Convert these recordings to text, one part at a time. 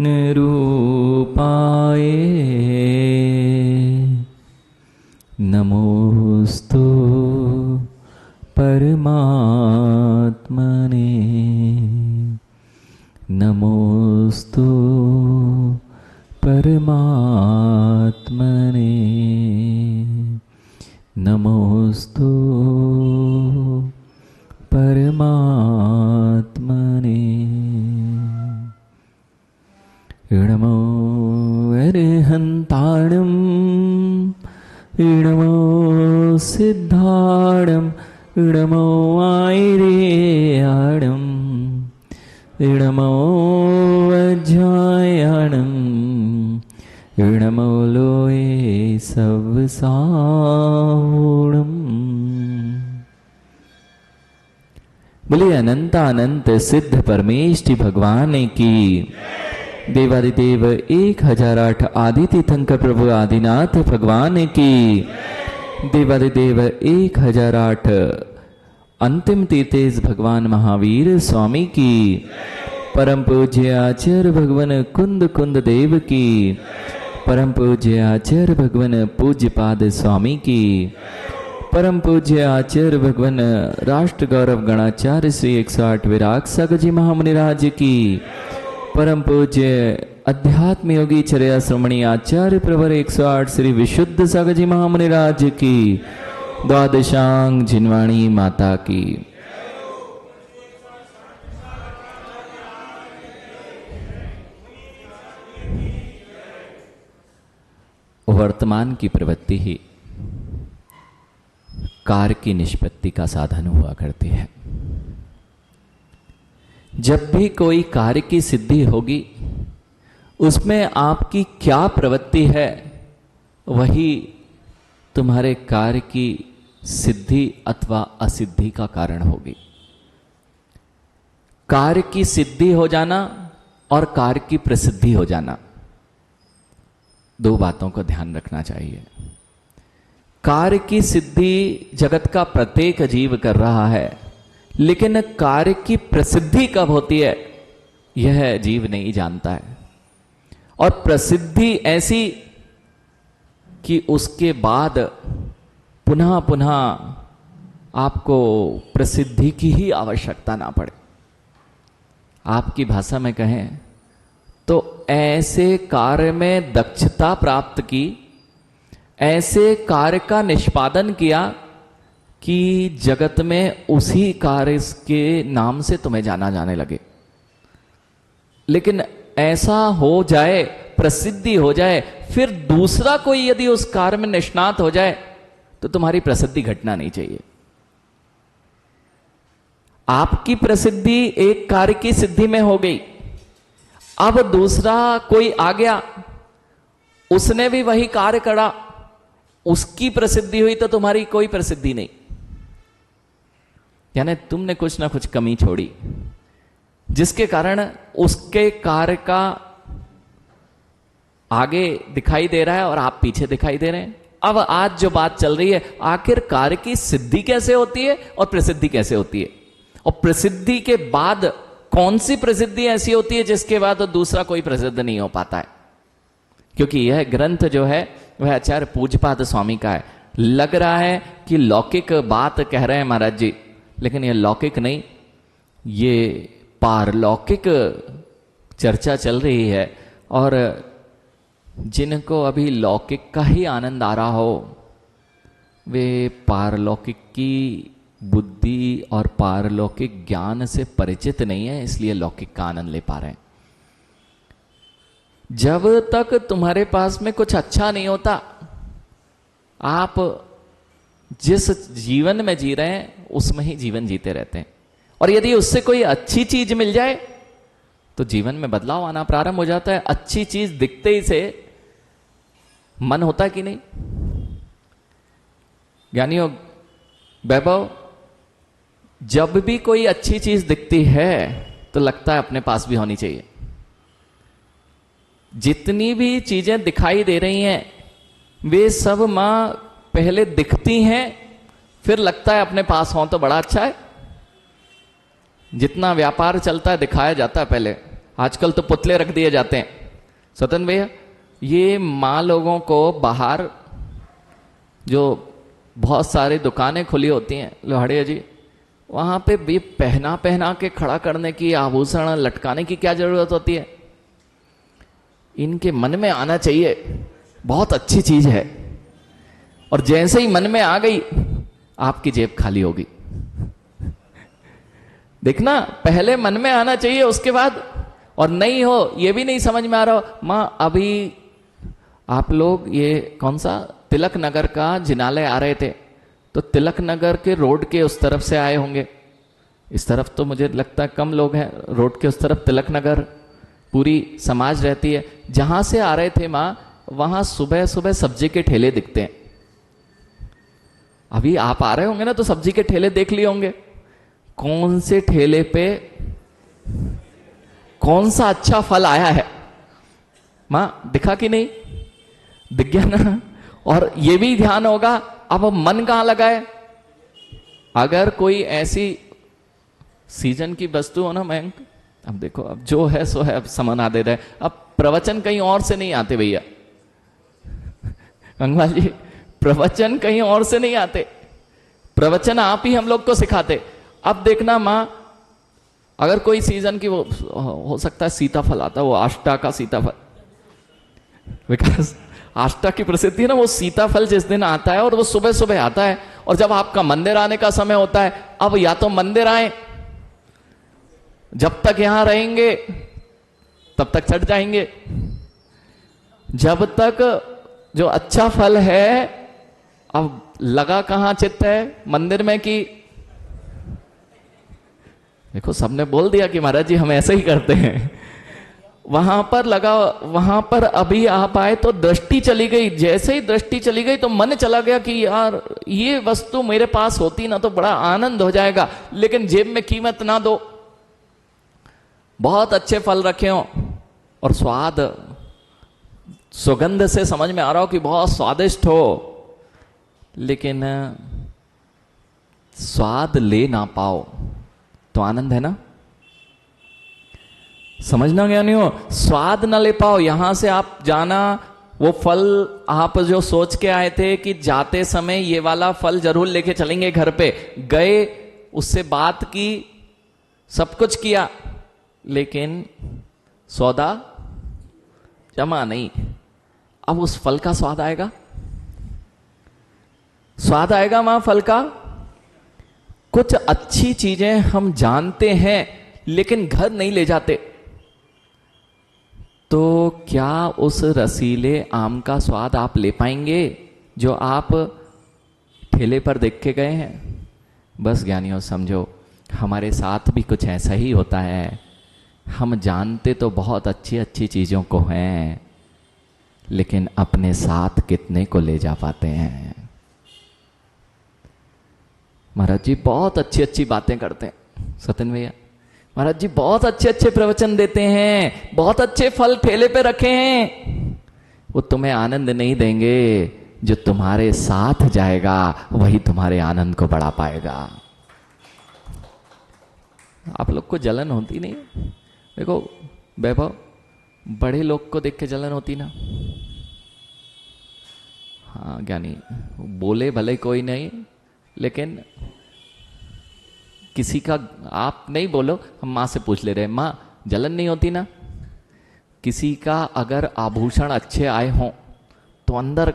निरूपाय नमोस्तु परमात्मने नमोस्तु परमात्मने नमोस्तु परमात्मने नमो अरिहन्ताणं नमो सिद्धाणं नमो आयर्याणं नमो अज्ञायाणं नमो लोये सवसावणम्। बोलिए अनंत अनंत सिद्ध परमेष्टि भगवान की। देवादिदेव 1008 आदि तीर्थंकर प्रभु आदिनाथ भगवान की। देवादिदेव 1008 अंतिम तीर्थेश भगवान महावीर स्वामी की। परम पूज्य आचार्य भगवान कुंद कुंद देव की। परम पूज्य आचार्य भगवान पूज्यपाद स्वामी की। परम पूज्य आचार्य भगवान राष्ट्र गौरव गणाचार्य श्री 108 विराग सागर जी महामुनिराज की। परम पूज्य अध्यात्म योगी चर्या श्रमणी आचार्य प्रवर 108 श्री विशुद्ध सागर जी महामुनिराज की। द्वादशांग जिनवाणी माता की। वर्तमान की प्रवृत्ति ही कार्य की निष्पत्ति का साधन हुआ करती है। जब भी कोई कार्य की सिद्धि होगी उसमें आपकी क्या प्रवृत्ति है वही तुम्हारे कार्य की सिद्धि अथवा असिद्धि का कारण होगी। कार्य की सिद्धि हो जाना और कार्य की प्रसिद्धि हो जाना, दो बातों को ध्यान रखना चाहिए। कार्य की सिद्धि जगत का प्रत्येक जीव कर रहा है, लेकिन कार्य की प्रसिद्धि कब होती है यह जीव नहीं जानता है। और प्रसिद्धि ऐसी कि उसके बाद पुनः पुनः आपको प्रसिद्धि की ही आवश्यकता ना पड़े। आपकी भाषा में कहें तो ऐसे कार्य में दक्षता प्राप्त की, ऐसे कार्य का निष्पादन किया कि जगत में उसी कार्य के नाम से तुम्हें जाना जाने लगे। लेकिन ऐसा हो जाए, प्रसिद्धि हो जाए, फिर दूसरा कोई यदि उस कार्य में निष्णात हो जाए तो तुम्हारी प्रसिद्धि घटना नहीं चाहिए। आपकी प्रसिद्धि एक कार्य की सिद्धि में हो गई, अब दूसरा कोई आ गया, उसने भी वही कार्य करा, उसकी प्रसिद्धि हुई तो तुम्हारी कोई प्रसिद्धि नहीं। यानी तुमने कुछ ना कुछ कमी छोड़ी जिसके कारण उसके कार्य का आगे दिखाई दे रहा है और आप पीछे दिखाई दे रहे हैं। अब आज जो बात चल रही है, आखिर कार्य की सिद्धि कैसे होती है और प्रसिद्धि कैसे होती है, और प्रसिद्धि के बाद कौन सी प्रसिद्धि ऐसी होती है जिसके बाद दूसरा कोई प्रसिद्ध नहीं हो पाता है। क्योंकि यह ग्रंथ जो है वह आचार्य पूज्यपाद स्वामी का है। लग रहा है कि लौकिक बात कह रहे हैं महाराज जी, लेकिन यह लौकिक नहीं, ये पारलौकिक चर्चा चल रही है। और जिनको अभी लौकिक का ही आनंद आ रहा हो वे पारलौकिक की बुद्धि और पारलौकिक ज्ञान से परिचित नहीं है, इसलिए लौकिक का आनंद ले पा रहे हैं। जब तक तुम्हारे पास में कुछ अच्छा नहीं होता, आप जिस जीवन में जी रहे हैं उसमें ही जीवन जीते रहते हैं। और यदि उससे कोई अच्छी चीज मिल जाए तो जीवन में बदलाव आना प्रारंभ हो जाता है। अच्छी चीज दिखते ही से मन होता कि नहीं? ज्ञानियों वैभव, जब भी कोई अच्छी चीज दिखती है तो लगता है अपने पास भी होनी चाहिए। जितनी भी चीजें दिखाई दे रही हैं वे सब मां पहले दिखती हैं, फिर लगता है अपने पास हो तो बड़ा अच्छा है। जितना व्यापार चलता है दिखाया जाता है पहले, आजकल तो पुतले रख दिए जाते हैं। सतन भैया, ये माँ लोगों को बाहर जो बहुत सारी दुकानें खुली होती हैं लोहाड़िया जी, वहां पे भी पहना पहना के खड़ा करने की, आभूषण लटकाने की क्या जरूरत होती है? इनके मन में आना चाहिए बहुत अच्छी चीज है, और जैसे ही मन में आ गई आपकी जेब खाली होगी। देखना, पहले मन में आना चाहिए, उसके बाद। और नहीं हो, ये भी नहीं समझ में आ रहा हो, मां अभी आप लोग ये कौन सा तिलक नगर का जिनालय आ रहे थे, तो तिलक नगर के रोड के उस तरफ से आए होंगे। इस तरफ तो मुझे लगता है कम लोग हैं, रोड के उस तरफ तिलक नगर पूरी समाज रहती है। जहां से आ रहे थे मां, वहां सुबह सुबह सब्जी के ठेले दिखते हैं। अभी आप आ रहे होंगे ना, तो सब्जी के ठेले देख लिए होंगे। कौन से ठेले पे कौन सा अच्छा फल आया है, मां दिखा कि नहीं? दिख गया ना। और ये भी ध्यान होगा, अब मन कहां लगाए? अगर कोई ऐसी सीजन की वस्तु हो ना मयंक, अब देखो, अब जो है सो है, अब समझ दे रहे। अब प्रवचन कहीं और से नहीं आते भैया, गंगवाल जी, प्रवचन कहीं और से नहीं आते, प्रवचन आप ही हम लोग को सिखाते। अब देखना मां, अगर कोई सीजन की, वो हो सकता है सीताफल आता है, वो आष्टा का सीताफल, विकास आष्टा की प्रसिद्धि है ना, वो सीताफल जिस दिन आता है, और वो सुबह सुबह आता है, और जब आपका मंदिर आने का समय होता है, अब या तो मंदिर आए, जब तक यहां रहेंगे तब तक चढ़ जाएंगे, जब तक जो अच्छा फल है, अब लगा कहां चित्त है, मंदिर में कि? देखो, सबने बोल दिया कि महाराज जी हम ऐसे ही करते हैं। वहां पर लगा, वहां पर अभी आप आए तो दृष्टि चली गई। जैसे ही दृष्टि चली गई तो मन चला गया कि यार ये वस्तु मेरे पास होती ना तो बड़ा आनंद हो जाएगा, लेकिन जेब में कीमत ना दो। बहुत अच्छे फल रखे हो और स्वाद, सुगंध से समझ में आ रहा हो कि बहुत स्वादिष्ट हो, लेकिन स्वाद ले ना पाओ तो आनंद है ना? समझना क्या नहीं हो? स्वाद ना ले पाओ, यहां से आप जाना, वो फल आप जो सोच के आए थे कि जाते समय ये वाला फल जरूर लेके चलेंगे घर पे, गए, उससे बात की, सब कुछ किया, लेकिन सौदा जमा नहीं। अब उस फल का स्वाद आएगा? स्वाद आएगा मां फल का? कुछ अच्छी चीजें हम जानते हैं लेकिन घर नहीं ले जाते, तो क्या उस रसीले आम का स्वाद आप ले पाएंगे जो आप ठेले पर देख के गए हैं? बस ज्ञानियों समझो, हमारे साथ भी कुछ ऐसा ही होता है। हम जानते तो बहुत अच्छी अच्छी चीजों को हैं, लेकिन अपने साथ कितने को ले जा पाते हैं? महाराज जी बहुत अच्छी अच्छी बातें करते हैं, सत्यन भैया, महाराज जी बहुत अच्छे अच्छे प्रवचन देते हैं, बहुत अच्छे फल ठेले पे रखे हैं, वो तुम्हें आनंद नहीं देंगे। जो तुम्हारे साथ जाएगा वही तुम्हारे आनंद को बढ़ा पाएगा। आप लोग को जलन होती नहीं? देखो वैभव, बड़े लोग को देख के जलन होती ना? हाँ ज्ञानी, बोले भले कोई नहीं, लेकिन किसी का, आप नहीं बोलो, हम माँ से पूछ ले रहे हैं, माँ जलन नहीं होती ना? किसी का अगर आभूषण अच्छे आए हों तो अंदर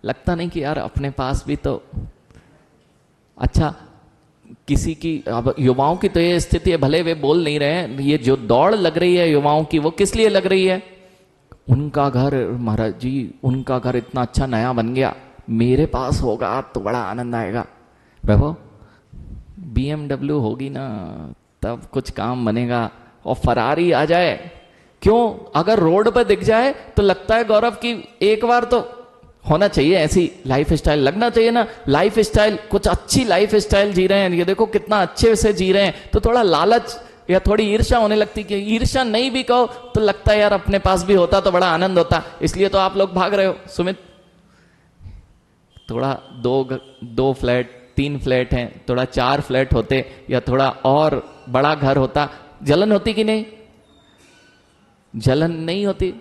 लगता नहीं कि यार अपने पास भी तो अच्छा। किसी की, अब युवाओं की तो ये स्थिति है, भले वे बोल नहीं रहे हैं, ये जो दौड़ लग रही है युवाओं की, वो किस लिए लग रही है? उनका घर, महाराज जी उनका घर इतना अच्छा नया बन गया, मेरे पास होगा तो बड़ा आनंद आएगा। वैभव, BMW होगी ना तब कुछ काम बनेगा, और फरारी आ जाए, क्यों? अगर रोड पर दिख जाए तो लगता है गौरव की एक बार तो होना चाहिए, ऐसी लाइफ स्टाइल लगना चाहिए ना। लाइफ स्टाइल, कुछ अच्छी लाइफ स्टाइल जी रहे हैं, ये देखो कितना अच्छे से जी रहे हैं, तो थोड़ा लालच या थोड़ी ईर्ष्या होने लगती कि ईर्ष्या नहीं भी कहो तो लगता है यार अपने पास भी होता तो बड़ा आनंद होता। इसलिए तो आप लोग भाग रहे हो। सुमित, थोड़ा 2 फ्लैट 3 फ्लैट हैं, थोड़ा 4 फ्लैट होते या थोड़ा और बड़ा घर होता, जलन होती कि नहीं? जलन नहीं होती?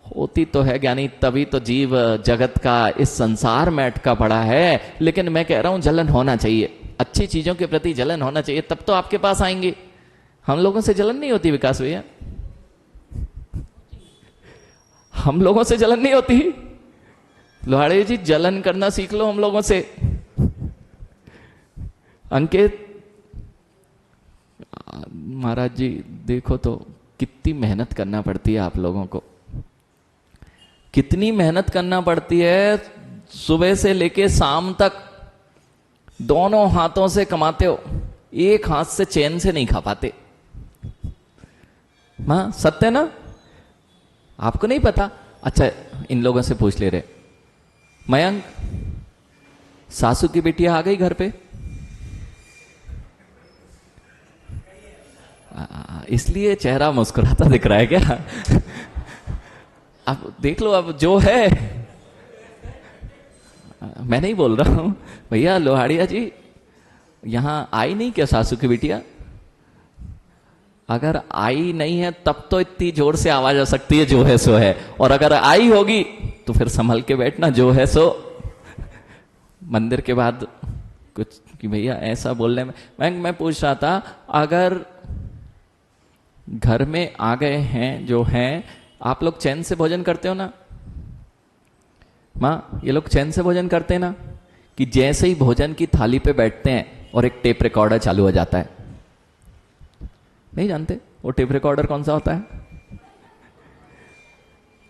होती तो है ज्ञानी, तभी तो जीव जगत का इस संसार में अटका पड़ा है। लेकिन मैं कह रहा हूं जलन होना चाहिए, अच्छी चीजों के प्रति जलन होना चाहिए, तब तो आपके पास आएंगे। हम लोगों से जलन नहीं होती विकास भैया, हम लोगों से जलन नहीं होती। लोहाड़े जी जलन करना सीख लो हम लोगों से। अंकित महाराज जी देखो तो कितनी मेहनत करना पड़ती है आप लोगों को, कितनी मेहनत करना पड़ती है। सुबह से लेके शाम तक दोनों हाथों से कमाते हो, एक हाथ से चैन से नहीं खा पाते। हाँ सत्य ना, आपको नहीं पता? अच्छा इन लोगों से पूछ ले रहे, मयंक सासू की बेटियां आ गई घर पे? इसलिए चेहरा मुस्कुराता दिख रहा है क्या? अब देख लो, अब जो है, मैं नहीं बोल रहा हूं भैया। लोहाड़िया जी यहां आई नहीं क्या सासू की बिटिया? अगर आई नहीं है तब तो इतनी जोर से आवाज आ सकती है जो है सो है, और अगर आई होगी तो फिर संभल के बैठना, जो है सो। मंदिर के बाद कुछ कि भैया ऐसा बोलने में मैं पूछ रहा था, अगर घर में आ गए हैं जो हैं, आप लोग चैन से भोजन करते हो ना? माँ ये लोग चैन से भोजन करते हैं ना? कि जैसे ही भोजन की थाली पे बैठते हैं और एक टेप रिकॉर्डर चालू हो जाता है। नहीं जानते वो टेप रिकॉर्डर कौन सा होता है?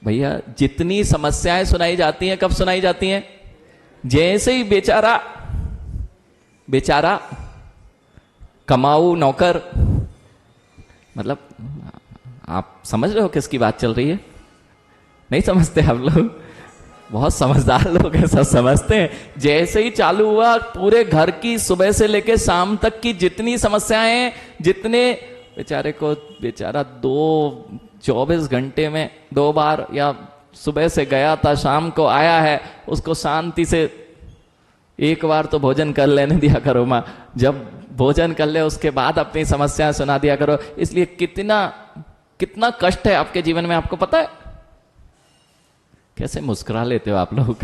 भैया जितनी समस्याएं सुनाई जाती हैं, कब सुनाई जाती हैं? जैसे ही बेचारा कमाऊ नौकर, मतलब आप समझ रहे हो किसकी बात चल रही है? नहीं समझते आप लोग? बहुत समझदार लोग हैं, सब समझते हैं। जैसे ही चालू हुआ, पूरे घर की सुबह से लेकर शाम तक की जितनी समस्याएं, जितने बेचारा 24 घंटे में 2 बार, या सुबह से गया था शाम को आया है, उसको शांति से एक बार तो भोजन कर लेने दिया करो माँ। जब भोजन कर ले उसके बाद अपनी समस्याएं सुना दिया करो। इसलिए कितना कष्ट है आपके जीवन में, आपको पता है? कैसे मुस्कुरा लेते हो आप लोग?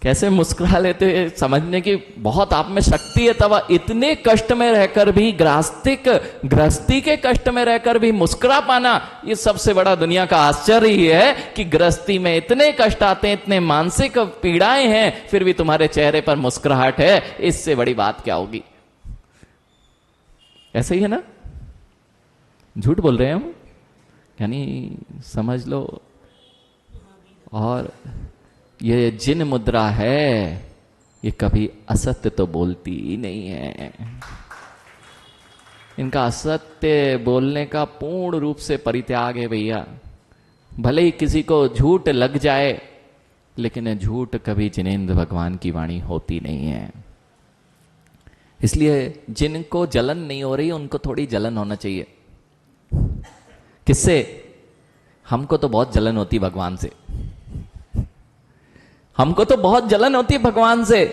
कैसे मुस्कुरा लेते हो? समझने की बहुत आप में शक्ति है। तब इतने कष्ट में रहकर भी, गृहस्थी के कष्ट में रहकर भी मुस्कुरा पाना, ये सबसे बड़ा दुनिया का आश्चर्य ही है कि गृहस्थी में इतने कष्ट आते हैं, इतने मानसिक पीड़ाएं हैं, फिर भी तुम्हारे चेहरे पर मुस्कुराहट है। इससे बड़ी बात क्या होगी? ऐसे ही है ना? झूठ बोल रहे हैं हम? यानी समझ लो। और ये जिन मुद्रा है, ये कभी असत्य तो बोलती ही नहीं है। इनका असत्य बोलने का पूर्ण रूप से परित्याग है भैया। भले ही किसी को झूठ लग जाए, लेकिन झूठ कभी जिनेंद्र भगवान की वाणी होती नहीं है। इसलिए जिनको जलन नहीं हो रही, उनको थोड़ी जलन होना चाहिए। किससे? हमको तो बहुत जलन होती भगवान से। हमको तो बहुत जलन होती है भगवान से।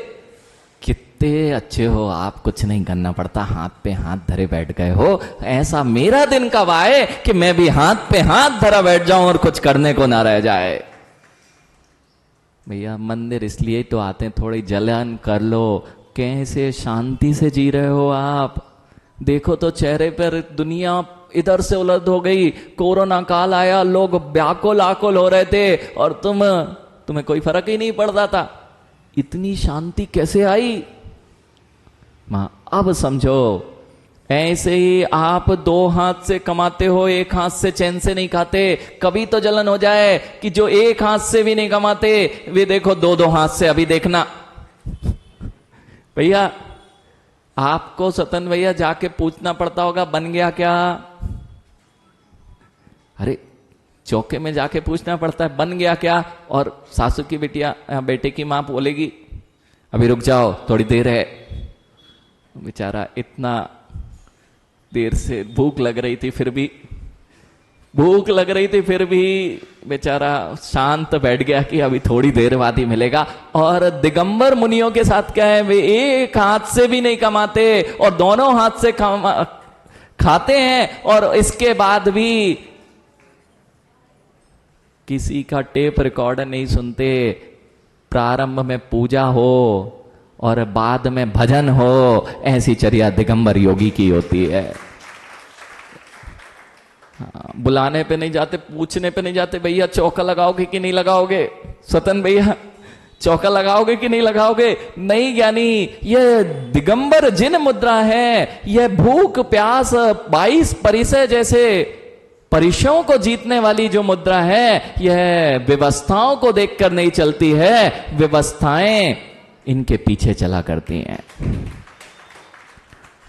कितने अच्छे हो आप, कुछ नहीं करना पड़ता, हाथ पे हाथ धरे बैठ गए हो। ऐसा मेरा दिन कब आए कि मैं भी हाथ पे हाथ धरा बैठ जाऊं और कुछ करने को ना रह जाए। भैया मंदिर इसलिए तो आते हैं, थोड़ी जलन कर लो। कैसे शांति से जी रहे हो आप? देखो तो चेहरे पर दुनिया इधर से उलट हो गई। कोरोना काल आया, लोग व्याकुल आकुल हो रहे थे, और तुम्हें कोई फर्क ही नहीं पड़ता था। इतनी शांति कैसे आई? मां अब समझो, ऐसे ही आप 2 हाथ से कमाते हो, एक हाथ से चैन से नहीं खाते। कभी तो जलन हो जाए कि जो एक हाथ से भी नहीं कमाते, वे देखो 2-2 हाथ से। अभी देखना भैया, आपको सतन भैया जाके पूछना पड़ता होगा बन गया क्या? अरे चौके में जाके पूछना पड़ता है बन गया क्या? और सासू की बेटे की मां बोलेगी अभी रुक जाओ, थोड़ी देर है। बेचारा इतना देर से भूख लग रही थी, फिर भी बेचारा शांत बैठ गया कि अभी थोड़ी देर बाद ही मिलेगा। और दिगंबर मुनियों के साथ क्या है, वे एक हाथ से भी नहीं कमाते और दोनों हाथ से खाते हैं, और इसके बाद भी किसी का टेप रिकॉर्डर नहीं सुनते। प्रारंभ में पूजा हो और बाद में भजन हो, ऐसी चर्या दिगंबर योगी की होती है। हाँ, बुलाने पे नहीं जाते, पूछने पे नहीं जाते, भैया चौका लगाओगे कि नहीं लगाओगे, स्वतन भैया चौका लगाओगे कि नहीं लगाओगे। नहीं ज्ञानी, ये दिगंबर जिन मुद्रा है, यह भूख प्यास 22 परिसय जैसे परिसयों को जीतने वाली जो मुद्रा है, यह व्यवस्थाओं को देखकर नहीं चलती है, व्यवस्थाएं इनके पीछे चला करती हैं।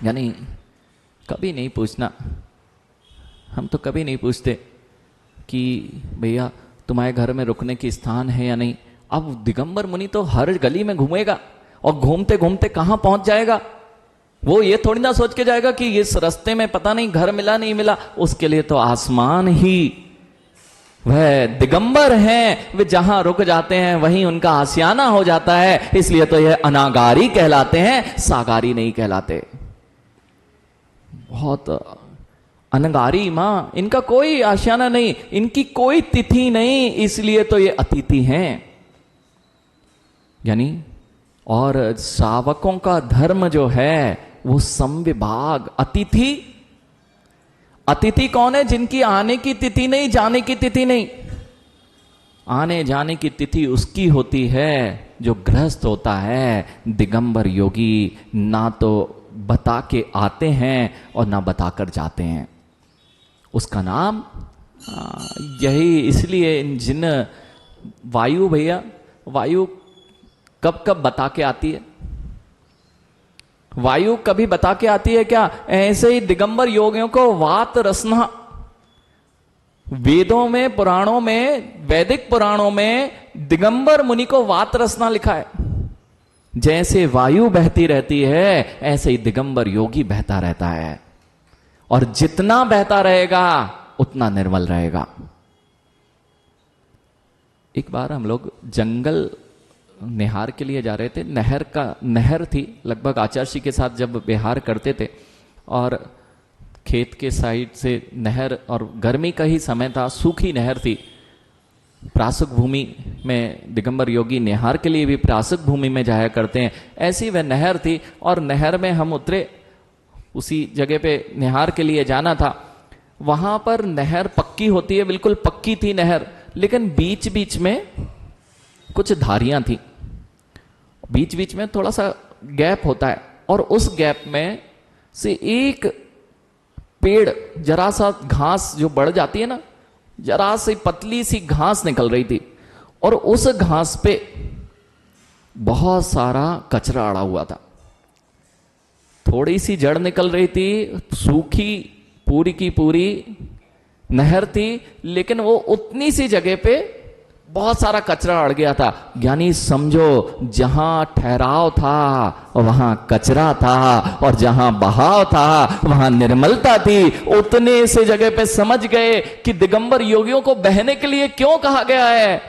यानी कभी नहीं पूछना, हम तो कभी नहीं पूछते कि भैया तुम्हारे घर में रुकने की स्थान है या नहीं। अब दिगंबर मुनि तो हर गली में घूमेगा और घूमते घूमते कहां पहुंच जाएगा। वो ये थोड़ी ना सोच के जाएगा कि इस रास्ते में पता नहीं घर मिला नहीं मिला। उसके लिए तो आसमान ही वह दिगंबर हैं, वे जहां रुक जाते हैं वहीं उनका आसियाना हो जाता है। इसलिए तो यह अनागारी कहलाते हैं, सागारी नहीं कहलाते। बहुत अनगारी मां, इनका कोई आशियाना नहीं, इनकी कोई तिथि नहीं, इसलिए तो ये अतिथि हैं। यानी और शावकों का धर्म जो है वो समविभाग। अतिथि, अतिथि कौन है? जिनकी आने की तिथि नहीं, जाने की तिथि नहीं। आने जाने की तिथि उसकी होती है जो गृहस्थ होता है। दिगंबर योगी ना तो बता के आते हैं और ना बताकर जाते हैं। उसका नाम यही, इसलिए जिन वायु, भैया वायु कब कब बता के आती है? वायु कभी बता के आती है क्या? ऐसे ही दिगंबर योगियों को वात रसना, वेदों में, पुराणों में, वैदिक पुराणों में दिगंबर मुनि को वात रसना लिखा है। जैसे वायु बहती रहती है ऐसे ही दिगंबर योगी बहता रहता है, और जितना बहता रहेगा उतना निर्मल रहेगा। एक बार हम लोग जंगल निहार के लिए जा रहे थे। नहर थी, लगभग आचार्य के साथ जब विहार करते थे और खेत के साइड से नहर, और गर्मी का ही समय था, सूखी नहर थी। प्रासुक भूमि में दिगंबर योगी निहार के लिए भी प्रासुक भूमि में जाया करते हैं। ऐसी वह नहर थी और नहर में हम उतरे। उसी जगह पे निहार के लिए जाना था। वहां पर नहर पक्की होती है, बिल्कुल पक्की थी नहर, लेकिन बीच बीच में कुछ धारियां थी। बीच बीच में थोड़ा सा गैप होता है, और उस गैप में से एक पेड़, जरा सा घास जो बढ़ जाती है ना, जरा सी पतली सी घास निकल रही थी, और उस घास पे बहुत सारा कचरा अड़ा हुआ था। थोड़ी सी जड़ निकल रही थी, सूखी पूरी की पूरी नहर थी, लेकिन वो उतनी सी जगह पे बहुत सारा कचरा अड़ गया था। यानी समझो, जहां ठहराव था वहां कचरा था, और जहां बहाव था वहां निर्मलता थी। उतने से जगह पे समझ गए कि दिगंबर योगियों को बहने के लिए क्यों कहा गया है।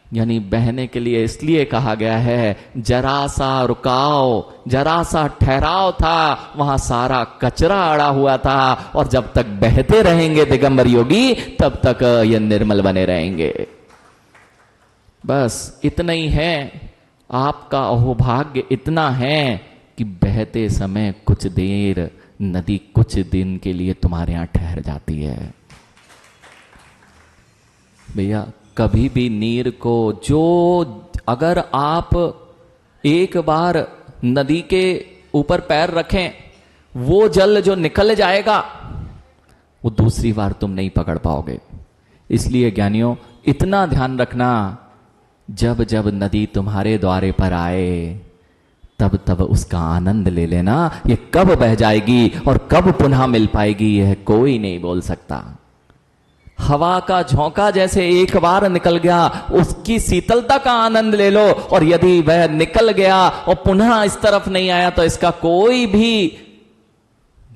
यानी बहने के लिए इसलिए कहा गया है, जरा सा रुकाव, जरा सा ठहराव था, वहां सारा कचरा अड़ा हुआ था, और जब तक बहते रहेंगे दिगंबर योगी तब तक ये निर्मल बने रहेंगे। बस इतना ही है, आपका अहोभाग्य इतना है कि बहते समय कुछ देर नदी कुछ दिन के लिए तुम्हारे यहां ठहर जाती है। भैया कभी भी नीर को, जो अगर आप एक बार नदी के ऊपर पैर रखें, वो जल जो निकल जाएगा वो दूसरी बार तुम नहीं पकड़ पाओगे। इसलिए ज्ञानियों इतना ध्यान रखना, जब जब नदी तुम्हारे द्वारे पर आए तब तब उसका आनंद ले लेना। ये कब बह जाएगी और कब पुनः मिल पाएगी यह कोई नहीं बोल सकता। हवा का झोंका जैसे एक बार निकल गया, उसकी शीतलता का आनंद ले लो, और यदि वह निकल गया और पुनः इस तरफ नहीं आया तो इसका कोई भी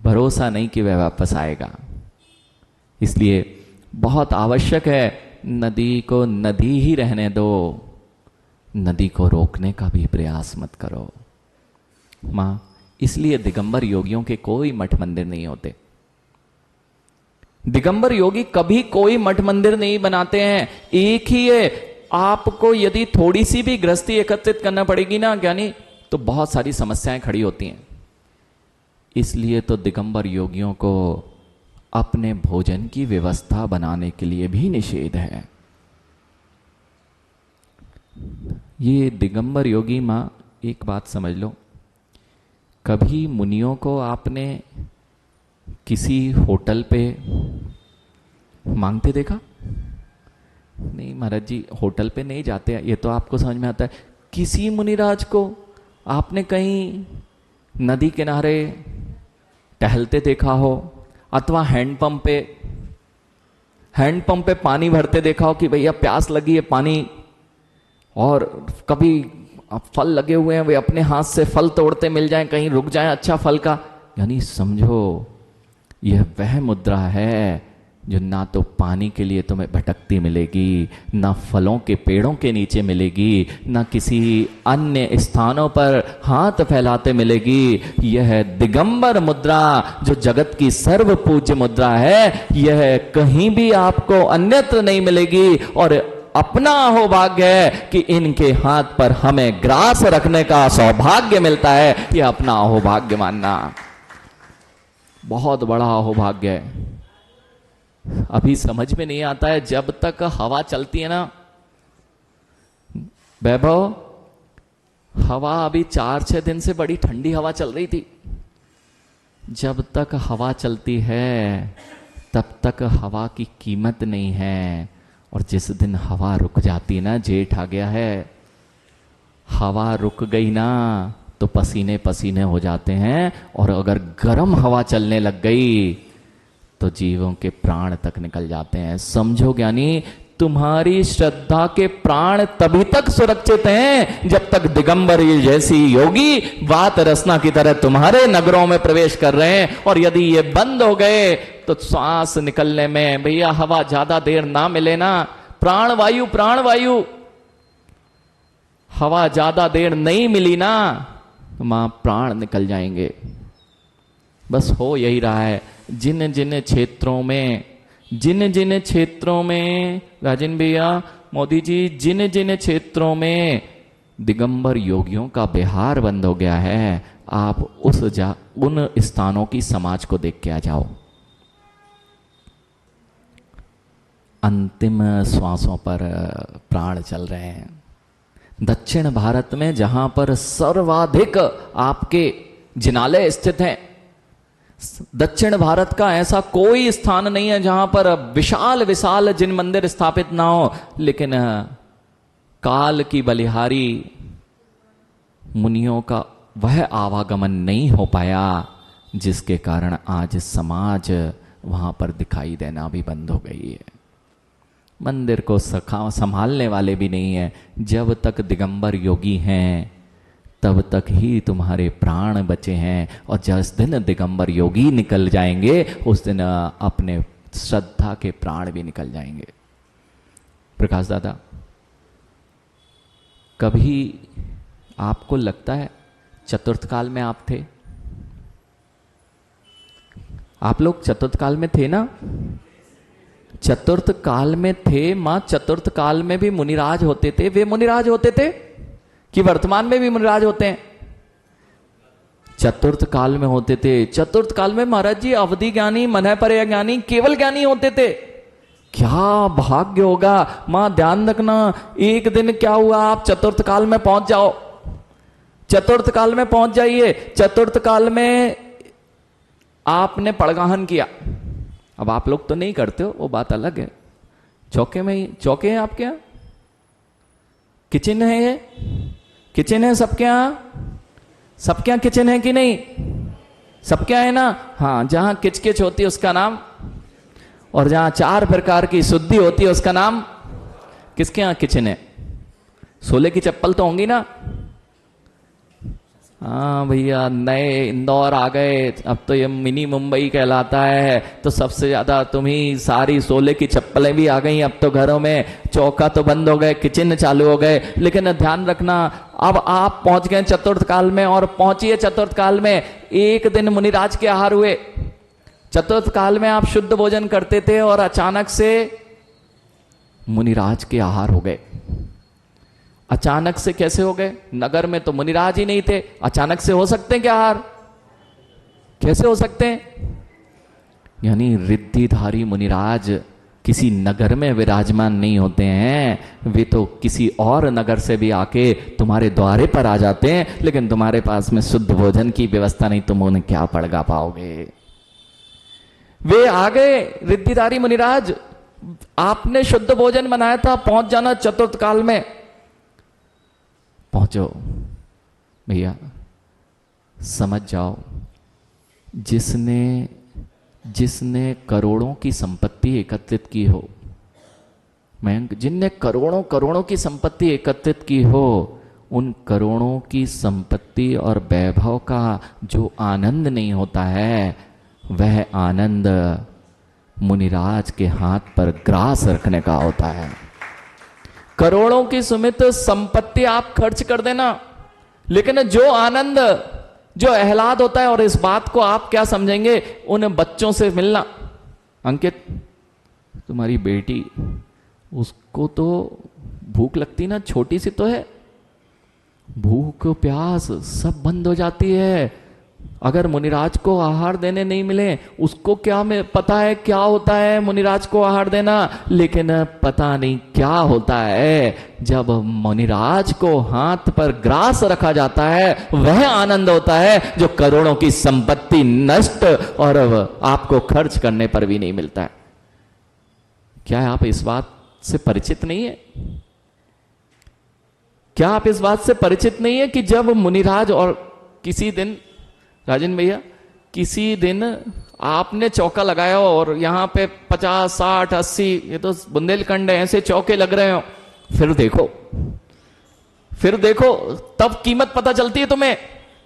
भरोसा नहीं कि वह वापस आएगा। इसलिए बहुत आवश्यक है, नदी को नदी ही रहने दो, नदी को रोकने का भी प्रयास मत करो। मां, इसलिए दिगंबर योगियों के कोई मठ मंदिर नहीं होते। दिगंबर योगी कभी कोई मठ मंदिर नहीं बनाते हैं, एक ही है। आपको यदि थोड़ी सी भी गृहस्थी एकत्रित करना पड़ेगी ना ज्ञानी, तो बहुत सारी समस्याएं खड़ी होती हैं। इसलिए तो दिगंबर योगियों को अपने भोजन की व्यवस्था बनाने के लिए भी निषेध है। ये दिगंबर योगी मां, एक बात समझ लो, कभी मुनियों को आपने किसी होटल पे मांगते देखा? नहीं महाराज जी, होटल पे नहीं जाते, ये तो आपको समझ में आता है। किसी मुनिराज को आपने कहीं नदी किनारे टहलते देखा हो, अथवा हैंडपंप पे पानी भरते देखा हो कि भैया प्यास लगी है पानी, और कभी फल लगे हुए हैं, वे अपने हाथ से फल तोड़ते मिल जाएं, कहीं रुक जाएं अच्छा फल का। यानी समझो, यह वह मुद्रा है जो ना तो पानी के लिए तुम्हें भटकती मिलेगी, ना फलों के पेड़ों के नीचे मिलेगी, ना किसी अन्य स्थानों पर हाथ फैलाते मिलेगी। यह दिगंबर मुद्रा जो जगत की सर्व पूज्य मुद्रा है, यह कहीं भी आपको अन्यत्र नहीं मिलेगी। और अपना अहोभाग्य है कि इनके हाथ पर हमें ग्रास रखने का सौभाग्य मिलता है। यह अपना अहोभाग्य मानना बहुत बड़ा अहोभाग्य है। अभी समझ में नहीं आता है, जब तक हवा चलती है ना वैभव, हवा अभी 4-6 दिन से बड़ी ठंडी हवा चल रही थी। जब तक हवा चलती है तब तक हवा की कीमत नहीं है, और जिस दिन हवा रुक जाती ना, जेठ आ गया है, हवा रुक गई ना तो पसीने पसीने हो जाते हैं। और अगर गर्म हवा चलने लग गई तो जीवों के प्राण तक निकल जाते हैं। समझो ज्ञानी, तुम्हारी श्रद्धा के प्राण तभी तक सुरक्षित हैं जब तक दिगंबर जैसी योगी वात रसना की तरह तुम्हारे नगरों में प्रवेश कर रहे हैं। और यदि ये बंद हो गए तो श्वास निकलने में भैया हवा ज्यादा देर ना मिले ना, प्राणवायु हवा ज्यादा देर नहीं मिली ना, तो मां प्राण निकल जाएंगे। बस हो यही रहा है। जिन जिन क्षेत्रों में राजन भैया, मोदी जी, जिन जिन क्षेत्रों में दिगंबर योगियों का बिहार बंद हो गया है, आप उन स्थानों की समाज को देख के आ जाओ। अंतिम श्वासों पर प्राण चल रहे हैं। दक्षिण भारत में जहां पर सर्वाधिक आपके जिनालय स्थित हैं, दक्षिण भारत का ऐसा कोई स्थान नहीं है जहां पर विशाल विशाल जिन मंदिर स्थापित ना हो। लेकिन काल की बलिहारी मुनियों का वह आवागमन नहीं हो पाया, जिसके कारण आज समाज वहां पर दिखाई देना भी बंद हो गई है। मंदिर को संभालने वाले भी नहीं है। जब तक दिगंबर योगी हैं तब तक ही तुम्हारे प्राण बचे हैं, और जिस दिन दिगंबर योगी निकल जाएंगे उस दिन अपने श्रद्धा के प्राण भी निकल जाएंगे। प्रकाश दादा, कभी आपको लगता है चतुर्थ काल में आप थे? आप लोग चतुर्थ काल में थे ना? चतुर्थ काल में थे मां। चतुर्थ काल में भी मुनिराज होते थे। वे मुनिराज होते थे कि वर्तमान में भी मुनिराज होते हैं? चतुर्थ काल में होते थे। चतुर्थ काल में महाराज जी अवधि ज्ञानी, मनः परय ज्ञानी, केवल ज्ञानी होते थे। क्या भाग्य होगा मां, ध्यान रखना। एक दिन क्या हुआ, आप चतुर्थ काल में पहुंच जाओ, चतुर्थ काल में पहुंच जाइए। चतुर्थ काल में आपने पड़गाहन किया। अब आप लोग तो नहीं करते हो, वो बात अलग है। चौके में ही चौके हैं आपके यहां, किचन है, ये किचन है सबके यहां। सबके यहां किचन है कि नहीं? सबके यहां है ना? हाँ, जहां किचकिच होती है उसका नाम, और जहां 4 प्रकार की शुद्धि होती है उसका नाम। किसके यहां किचन है? सोले की चप्पल तो होंगी ना? हाँ भैया, नए इंदौर आ गए, अब तो ये मिनी मुंबई कहलाता है। तो सबसे ज्यादा तुम्ही सारी सोले की चप्पलें भी आ गई अब तो घरों में। चौका तो बंद हो गए, किचन चालू हो गए। लेकिन ध्यान रखना, अब आप पहुंच गए चतुर्थ काल में, और पहुंचिए चतुर्थ काल में। एक दिन मुनिराज के आहार हुए। चतुर्थ काल में आप शुद्ध भोजन करते थे और अचानक से मुनिराज के आहार हो गए। अचानक से कैसे हो गए? नगर में तो मुनिराज ही नहीं थे, अचानक से हो सकते हैं क्या आहार? कैसे हो सकते हैं? यानी रिद्धिधारी मुनिराज किसी नगर में विराजमान नहीं होते हैं, वे तो किसी और नगर से भी आके तुम्हारे द्वारे पर आ जाते हैं, लेकिन तुम्हारे पास में शुद्ध भोजन की व्यवस्था नहीं, तुम उन्हें क्या पड़गा पाओगे। वे आ गए रिद्धिधारी मुनिराज, आपने शुद्ध भोजन बनाया था, पहुंच जाना चतुर्थ काल में। पहुंचो भैया, समझ जाओ, जिसने करोड़ों की संपत्ति एकत्रित की हो, मैं जिनने करोड़ों करोड़ों की संपत्ति एकत्रित की हो, उन करोड़ों की संपत्ति और वैभव का जो आनंद नहीं होता है, वह आनंद मुनिराज के हाथ पर ग्रास रखने का होता है। करोड़ों की सुमित संपत्ति आप खर्च कर देना, लेकिन जो आनंद, जो आह्लाद होता है, और इस बात को आप क्या समझेंगे, उन बच्चों से मिलना। अंकित, तुम्हारी बेटी, उसको तो भूख लगती ना, छोटी सी तो है, भूख प्यास सब बंद हो जाती है। अगर मुनिराज को आहार देने नहीं मिले, उसको क्या में पता है क्या होता है मुनिराज को आहार देना, लेकिन पता नहीं क्या होता है जब मुनिराज को हाथ पर ग्रास रखा जाता है, वह आनंद होता है जो करोड़ों की संपत्ति नष्ट और आपको खर्च करने पर भी नहीं मिलता है। क्या आप इस बात से परिचित नहीं है? क्या आप इस बात से परिचित नहीं है कि जब मुनिराज, और किसी दिन राजन भैया, किसी दिन आपने चौका लगाया और यहां पे 50, 60, 80, ये तो बुंदेलखंड है, ऐसे चौके लग रहे हो, फिर देखो तब कीमत पता चलती है तुम्हें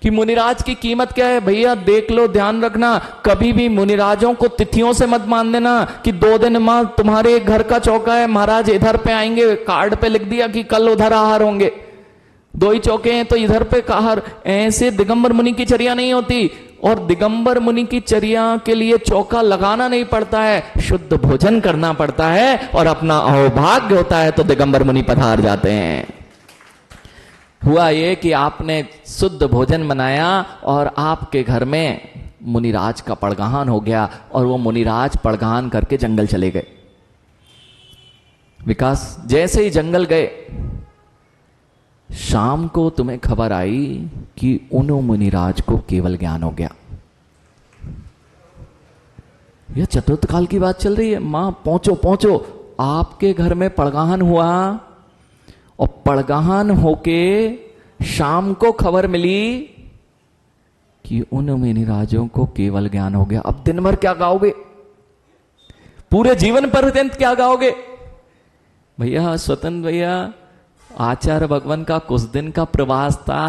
कि मुनिराज की कीमत क्या है। भैया देख लो, ध्यान रखना, कभी भी मुनिराजों को तिथियों से मत मान देना कि 2 दिन मां तुम्हारे घर का चौका है, महाराज इधर पे आएंगे, कार्ड पे लिख दिया कि कल उधर आहार होंगे, 2 ही चौके हैं तो इधर पे आहार। ऐसे दिगंबर मुनि की चर्या नहीं होती, और दिगंबर मुनि की चर्या के लिए चौका लगाना नहीं पड़ता है, शुद्ध भोजन करना पड़ता है, और अपना अहोभाग्य होता है तो दिगंबर मुनि पधार जाते हैं। हुआ ये कि आपने शुद्ध भोजन बनाया और आपके घर में मुनिराज का पड़गाहन हो गया, और वो मुनिराज पड़गाहन करके जंगल चले गए। विकास, जैसे ही जंगल गए, शाम को तुम्हें खबर आई कि उन मुनिराज को केवल ज्ञान हो गया। यह चतुर्थ काल की बात चल रही है। मां पहुंचो, आपके घर में पड़गाहन हुआ, और पड़गाहन होके शाम को खबर मिली कि उन मुनिराजों को केवल ज्ञान हो गया। अब दिन भर क्या गाओगे? पूरे जीवन पर्यंत क्या गाओगे? भैया स्वतंत्र भैया, आचार्य भगवान का कुछ दिन का प्रवास था,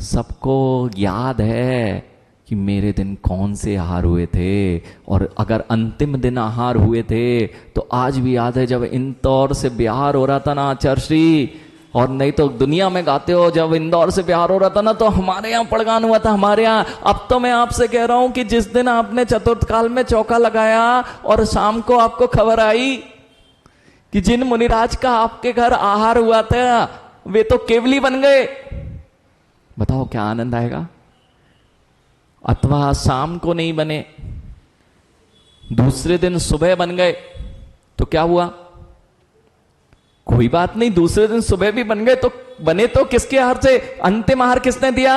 सबको याद है कि मेरे दिन कौन से आहार हुए थे, और अगर अंतिम दिन आहार हुए थे तो आज भी याद है जब इंदौर से बिहार हो रहा था ना आचार्य श्री, और नहीं तो दुनिया में गाते हो, जब इंदौर से बिहार हो रहा था ना तो हमारे यहाँ पड़गान हुआ था, हमारे यहाँ। अब तो मैं आपसे कह रहा हूं कि जिस दिन आपने चतुर्थ काल में चौका लगाया और शाम को आपको खबर आई कि जिन मुनिराज का आपके घर आहार हुआ था वे तो केवली बन गए, बताओ क्या आनंद आएगा। अथवा शाम को नहीं बने, दूसरे दिन सुबह बन गए, तो क्या हुआ? कोई बात नहीं, दूसरे दिन सुबह भी बन गए तो बने तो किसके आहार से? अंतिम आहार किसने दिया?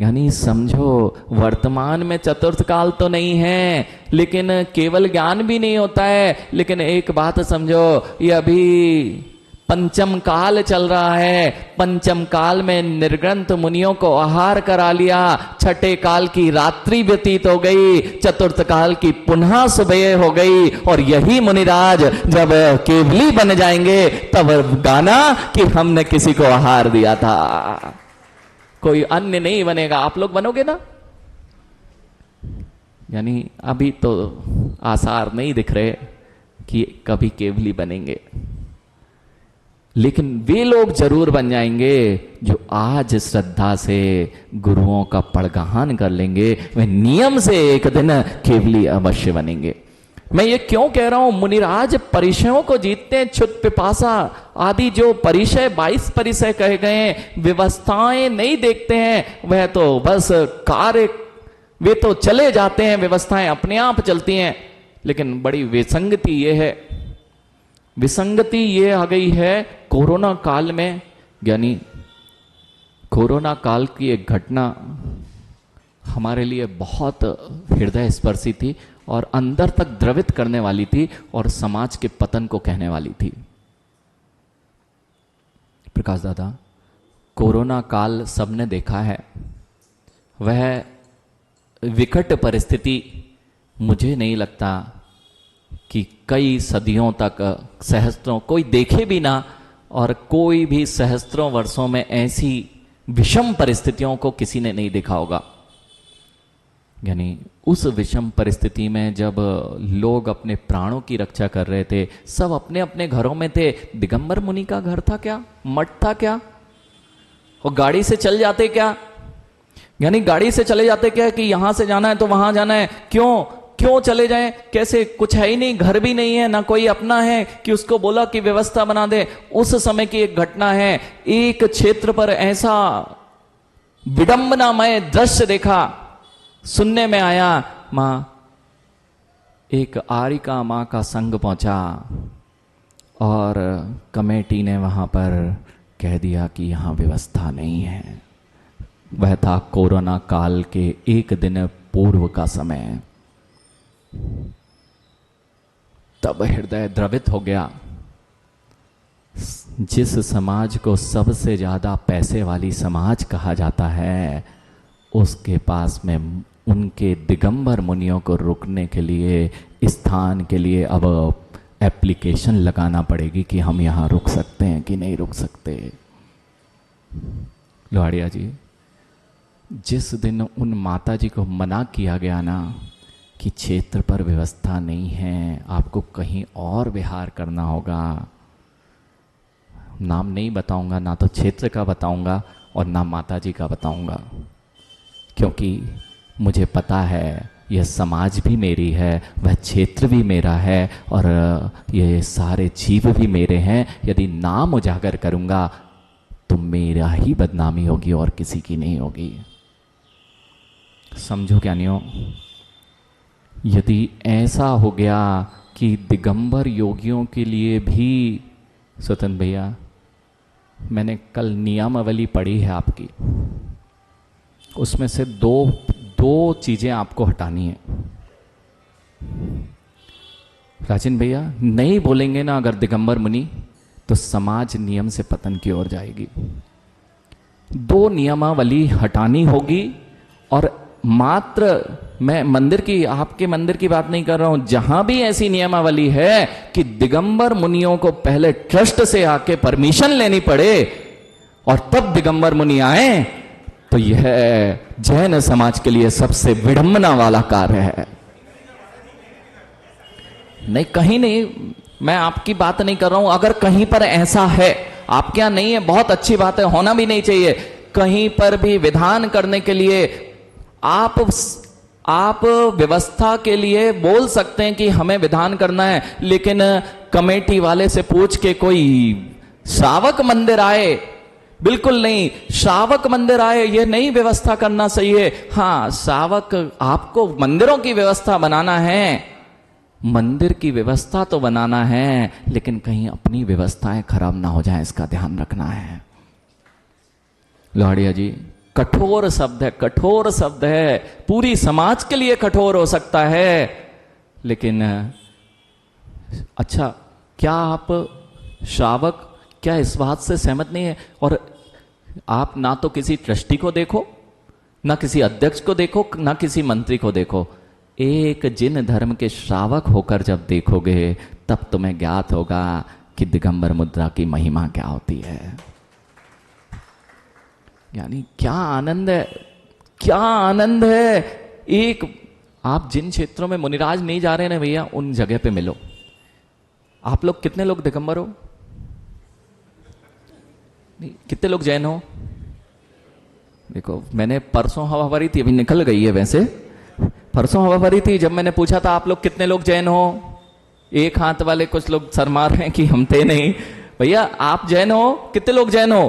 यानी समझो, वर्तमान में चतुर्थ काल तो नहीं है, लेकिन केवल ज्ञान भी नहीं होता है। लेकिन एक बात समझो, ये अभी पंचम काल चल रहा है। पंचम काल में निर्ग्रंथ मुनियों को आहार करा लिया, छठे काल की रात्रि व्यतीत हो गई, चतुर्थ काल की पुनः सुबह हो गई, और यही मुनिराज जब केवली बन जाएंगे तब गाना कि हमने किसी को आहार दिया था। कोई अन्य नहीं बनेगा, आप लोग बनोगे ना। यानी अभी तो आसार नहीं दिख रहे कि कभी केवली बनेंगे, लेकिन वे लोग जरूर बन जाएंगे जो आज श्रद्धा से गुरुओं का पड़गाहन कर लेंगे, वे नियम से एक दिन केवली अवश्य बनेंगे। मैं ये क्यों कह रहा हूं, मुनिराज परिचयों को जीतते हैं, क्षुत पिपासा आदि जो परिचय 22 परिचय कहे गए, व्यवस्थाएं नहीं देखते हैं, वह तो बस कार्य, वे तो चले जाते हैं, व्यवस्थाएं अपने आप चलती हैं। लेकिन बड़ी विसंगति ये है, विसंगति ये आ गई है कोरोना काल में। यानी कोरोना काल की एक घटना हमारे लिए बहुत हृदय स्पर्शी थी और अंदर तक द्रवित करने वाली थी और समाज के पतन को कहने वाली थी। प्रकाश दादा, कोरोना काल सबने देखा है, वह विकट परिस्थिति मुझे नहीं लगता कि कई सदियों तक, सहस्त्रों, कोई देखे भी ना और कोई भी सहस्त्रों वर्षों में ऐसी विषम परिस्थितियों को किसी ने नहीं देखा होगा। यानी उस विषम परिस्थिति में जब लोग अपने प्राणों की रक्षा कर रहे थे, सब अपने अपने घरों में थे। दिगंबर मुनि का घर था क्या, मठ था क्या, और गाड़ी से चल जाते क्या? यानी गाड़ी से चले जाते क्या कि यहां से जाना है तो वहां जाना है? क्यों चले जाएं? कैसे? कुछ है ही नहीं, घर भी नहीं है, ना कोई अपना है कि उसको बोला कि व्यवस्था बना दे। उस समय की एक घटना है, एक क्षेत्र पर ऐसा विडंबनामय दृश्य देखा, सुनने में आया, मां, एक आरिका मां का संग पहुंचा और कमेटी ने वहां पर कह दिया कि यहां व्यवस्था नहीं है। वह था कोरोना काल के एक दिन पूर्व का समय। तब हृदय द्रवित हो गया। जिस समाज को सबसे ज्यादा पैसे वाली समाज कहा जाता है, उसके पास में उनके दिगंबर मुनियों को रुकने के लिए, स्थान के लिए अब एप्लीकेशन लगाना पड़ेगी कि हम यहां रुक सकते हैं कि नहीं रुक सकते। लोहाड़िया जी, जिस दिन उन माता जी को मना किया गया ना कि क्षेत्र पर व्यवस्था नहीं है, आपको कहीं और विहार करना होगा, नाम नहीं बताऊंगा, ना तो क्षेत्र का बताऊंगा और ना माता जी का बताऊंगा, क्योंकि मुझे पता है यह समाज भी मेरी है, वह क्षेत्र भी मेरा है और ये सारे जीव भी मेरे हैं। यदि नाम उजागर करूंगा तो मेरा ही बदनामी होगी और किसी की नहीं होगी। समझो क्या नहीं हो? यदि ऐसा हो गया कि दिगंबर योगियों के लिए भी, स्वतंत्र भैया, मैंने कल नियमावली पढ़ी है आपकी, उसमें से दो चीजें आपको हटानी है। राजन भैया, नहीं बोलेंगे ना अगर दिगंबर मुनि, तो समाज नियम से पतन की ओर जाएगी। 2 नियमावली हटानी होगी। और मात्र मैं मंदिर की, आपके मंदिर की बात नहीं कर रहा हूं, जहां भी ऐसी नियमावली है कि दिगंबर मुनियों को पहले ट्रस्ट से आके परमिशन लेनी पड़े और तब दिगंबर मुनि आए, तो यह जैन समाज के लिए सबसे विडंबना वाला कार्य है। नहीं, कहीं नहीं, मैं आपकी बात नहीं कर रहा हूं। अगर कहीं पर ऐसा है, आपके यहां नहीं है, बहुत अच्छी बात है, होना भी नहीं चाहिए। कहीं पर भी विधान करने के लिए आप व्यवस्था के लिए बोल सकते हैं कि हमें विधान करना है, लेकिन कमेटी वाले से पूछ के कोई श्रावक मंदिर आए, बिल्कुल नहीं, श्रावक मंदिर आए ये नहीं व्यवस्था करना सही है। हाँ, श्रावक, आपको मंदिरों की व्यवस्था बनाना है, मंदिर की व्यवस्था तो बनाना है, लेकिन कहीं अपनी व्यवस्थाएं खराब ना हो जाए, इसका ध्यान रखना है। लोहाड़िया जी, कठोर शब्द है, कठोर शब्द है, पूरी समाज के लिए कठोर हो सकता है, लेकिन अच्छा, क्या आप श्रावक क्या इस बात से सहमत नहीं है? और आप ना तो किसी ट्रस्टी को देखो, ना किसी अध्यक्ष को देखो, ना किसी मंत्री को देखो, एक जिन धर्म के श्रावक होकर जब देखोगे तब तुम्हें ज्ञात होगा कि दिगंबर मुद्रा की महिमा क्या होती है। यानी क्या आनंद है, क्या आनंद है। एक, आप जिन क्षेत्रों में मुनिराज नहीं जा रहे हैं भैया, उन जगह पे मिलो। आप लोग कितने लोग दिगंबर हो? नहीं, कितने लोग जैन हो? देखो, मैंने परसों हवा भरी थी, अभी निकल गई है वैसे। परसों हवा भरी थी, जब मैंने पूछा था आप लोग कितने लोग जैन हो, एक हाथ वाले कुछ लोग शर्मा रहे हैं कि हम थे नहीं। भैया आप जैन हो? कितने लोग जैन हो?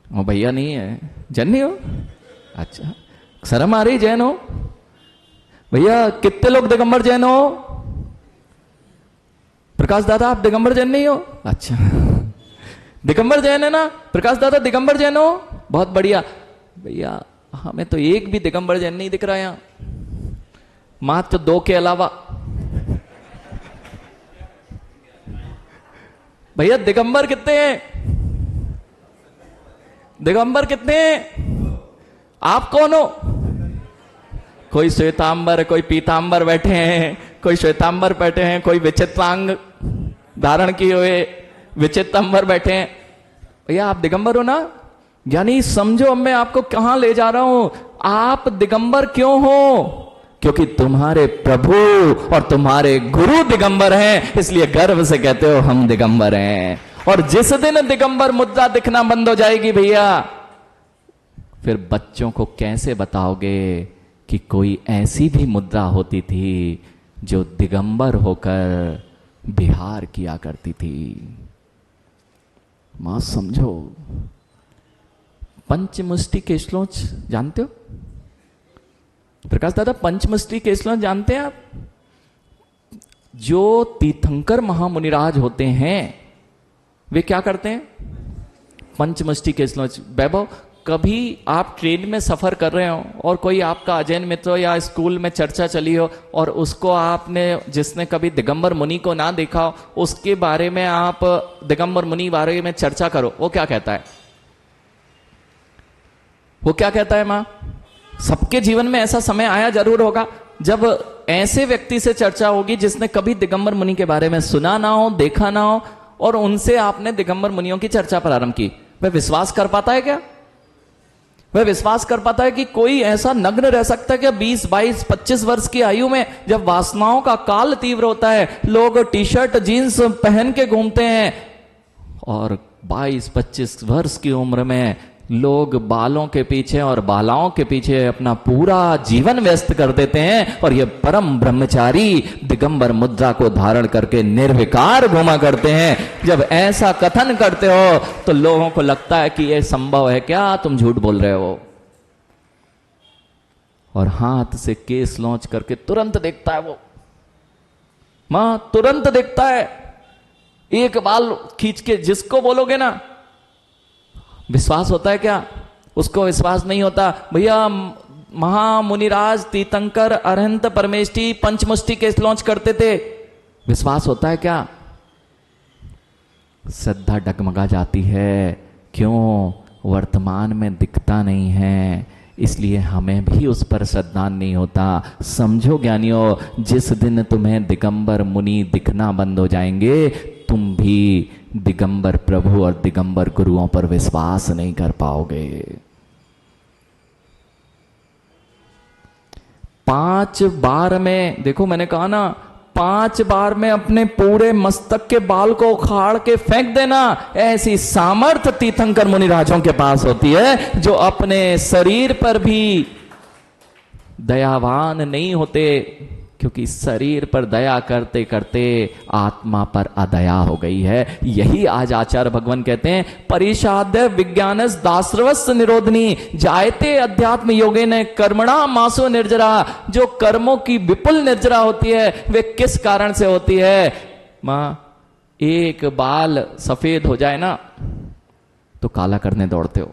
ओ भैया नहीं है, जैन नहीं हो? अच्छा, शर्म आ रही, जैन हो? भैया कितने लोग दिगंबर जैन हो? प्रकाश दादा आप दिगंबर जैन नहीं हो? अच्छा, दिगंबर जैन है ना? प्रकाश दादा दिगंबर जैन हो? बहुत बढ़िया। भैया हमें तो एक भी दिगंबर जैन नहीं दिख रहा यहां, मात्र 2 के अलावा। भैया दिगंबर कितने हैं? दिगंबर कितने हैं? आप कौन हो? कोई श्वेतांबर, कोई पीतांबर बैठे हैं, कोई श्वेतांबर बैठे हैं, कोई विचित्रांग धारण किए हुए विचित्रांबर बैठे हैं। भैया आप दिगंबर हो ना? यानी समझो, अब मैं आपको कहां ले जा रहा हूं। आप दिगंबर क्यों हो? क्योंकि तुम्हारे प्रभु और तुम्हारे गुरु दिगंबर हैं, इसलिए गर्व से कहते हो हम दिगंबर हैं। और जिस दिन दिगंबर मुद्रा दिखना बंद हो जाएगी भैया, फिर बच्चों को कैसे बताओगे कि कोई ऐसी भी मुद्रा होती थी जो दिगंबर होकर विहार किया करती थी। मां समझो, पंचमुष्टि के श्लोक जानते हो? प्रकाश दादा पंचमुष्टि के श्लोक जानते हैं आप? जो तीर्थंकर महामुनिराज होते हैं वे क्या करते हैं? पंचमुष्टि के श्लोक। वैभव, कभी आप ट्रेन में सफर कर रहे हो और कोई आपका अजैन मित्र या स्कूल में चर्चा चली हो और उसको आपने, जिसने कभी दिगंबर मुनि को ना देखा हो, उसके बारे में आप दिगंबर मुनि बारे में चर्चा करो, वो क्या कहता है? वो क्या कहता है मां? सबके जीवन में ऐसा समय आया जरूर होगा जब ऐसे व्यक्ति से चर्चा होगी जिसने कभी दिगंबर मुनि के बारे में सुना ना हो, देखा ना हो, और उनसे आपने दिगंबर मुनियों की चर्चा प्रारंभ की। वह विश्वास कर पाता है क्या? वह विश्वास कर पाता है कि कोई ऐसा नग्न रह सकता है क्या 20, 22, 25 वर्ष की आयु में, जब वासनाओं का काल तीव्र होता है, लोग टी शर्ट जीन्स पहन के घूमते हैं, और 22, 25 वर्ष की उम्र में लोग बालों के पीछे और बालाओं के पीछे अपना पूरा जीवन व्यस्त कर देते हैं, और ये परम ब्रह्मचारी दिगंबर मुद्रा को धारण करके निर्विकार घुमा करते हैं। जब ऐसा कथन करते हो तो लोगों को लगता है कि ये संभव है क्या, तुम झूठ बोल रहे हो। और हाथ से केस लॉन्च करके तुरंत देखता है वो, मां तुरंत देखता है, एक बाल खींच के जिसको बोलोगे ना, विश्वास होता है क्या? उसको विश्वास नहीं होता। भैया महामुनिराज तीर्थंकर अरहंत परमेष्टि पंचमुष्टि केस लॉन्च करते थे, विश्वास होता है क्या? श्रद्धा डगमगा जाती है। क्यों? वर्तमान में दिखता नहीं है, इसलिए हमें भी उस पर श्रद्धा नहीं होता। समझो ज्ञानियों, जिस दिन तुम्हें दिगंबर मुनि दिखना बंद हो जाएंगे, तुम भी दिगंबर प्रभु और दिगंबर गुरुओं पर विश्वास नहीं कर पाओगे। 5 बार में, देखो मैंने कहा ना, 5 बार में अपने पूरे मस्तक के बाल को उखाड़ के फेंक देना, ऐसी सामर्थ्य तीर्थंकर मुनिराजों के पास होती है, जो अपने शरीर पर भी दयावान नहीं होते, क्योंकि शरीर पर दया करते करते आत्मा पर अदया हो गई है। यही आज आचार्य भगवान कहते हैं, परिषाद्य विज्ञानस दासरवस् निरोधनी जायते अध्यात्म योगे ने कर्मणा मासो निर्जरा। जो कर्मों की विपुल निर्जरा होती है वे किस कारण से होती है? मां, एक बाल सफेद हो जाए ना तो काला करने दौड़ते हो,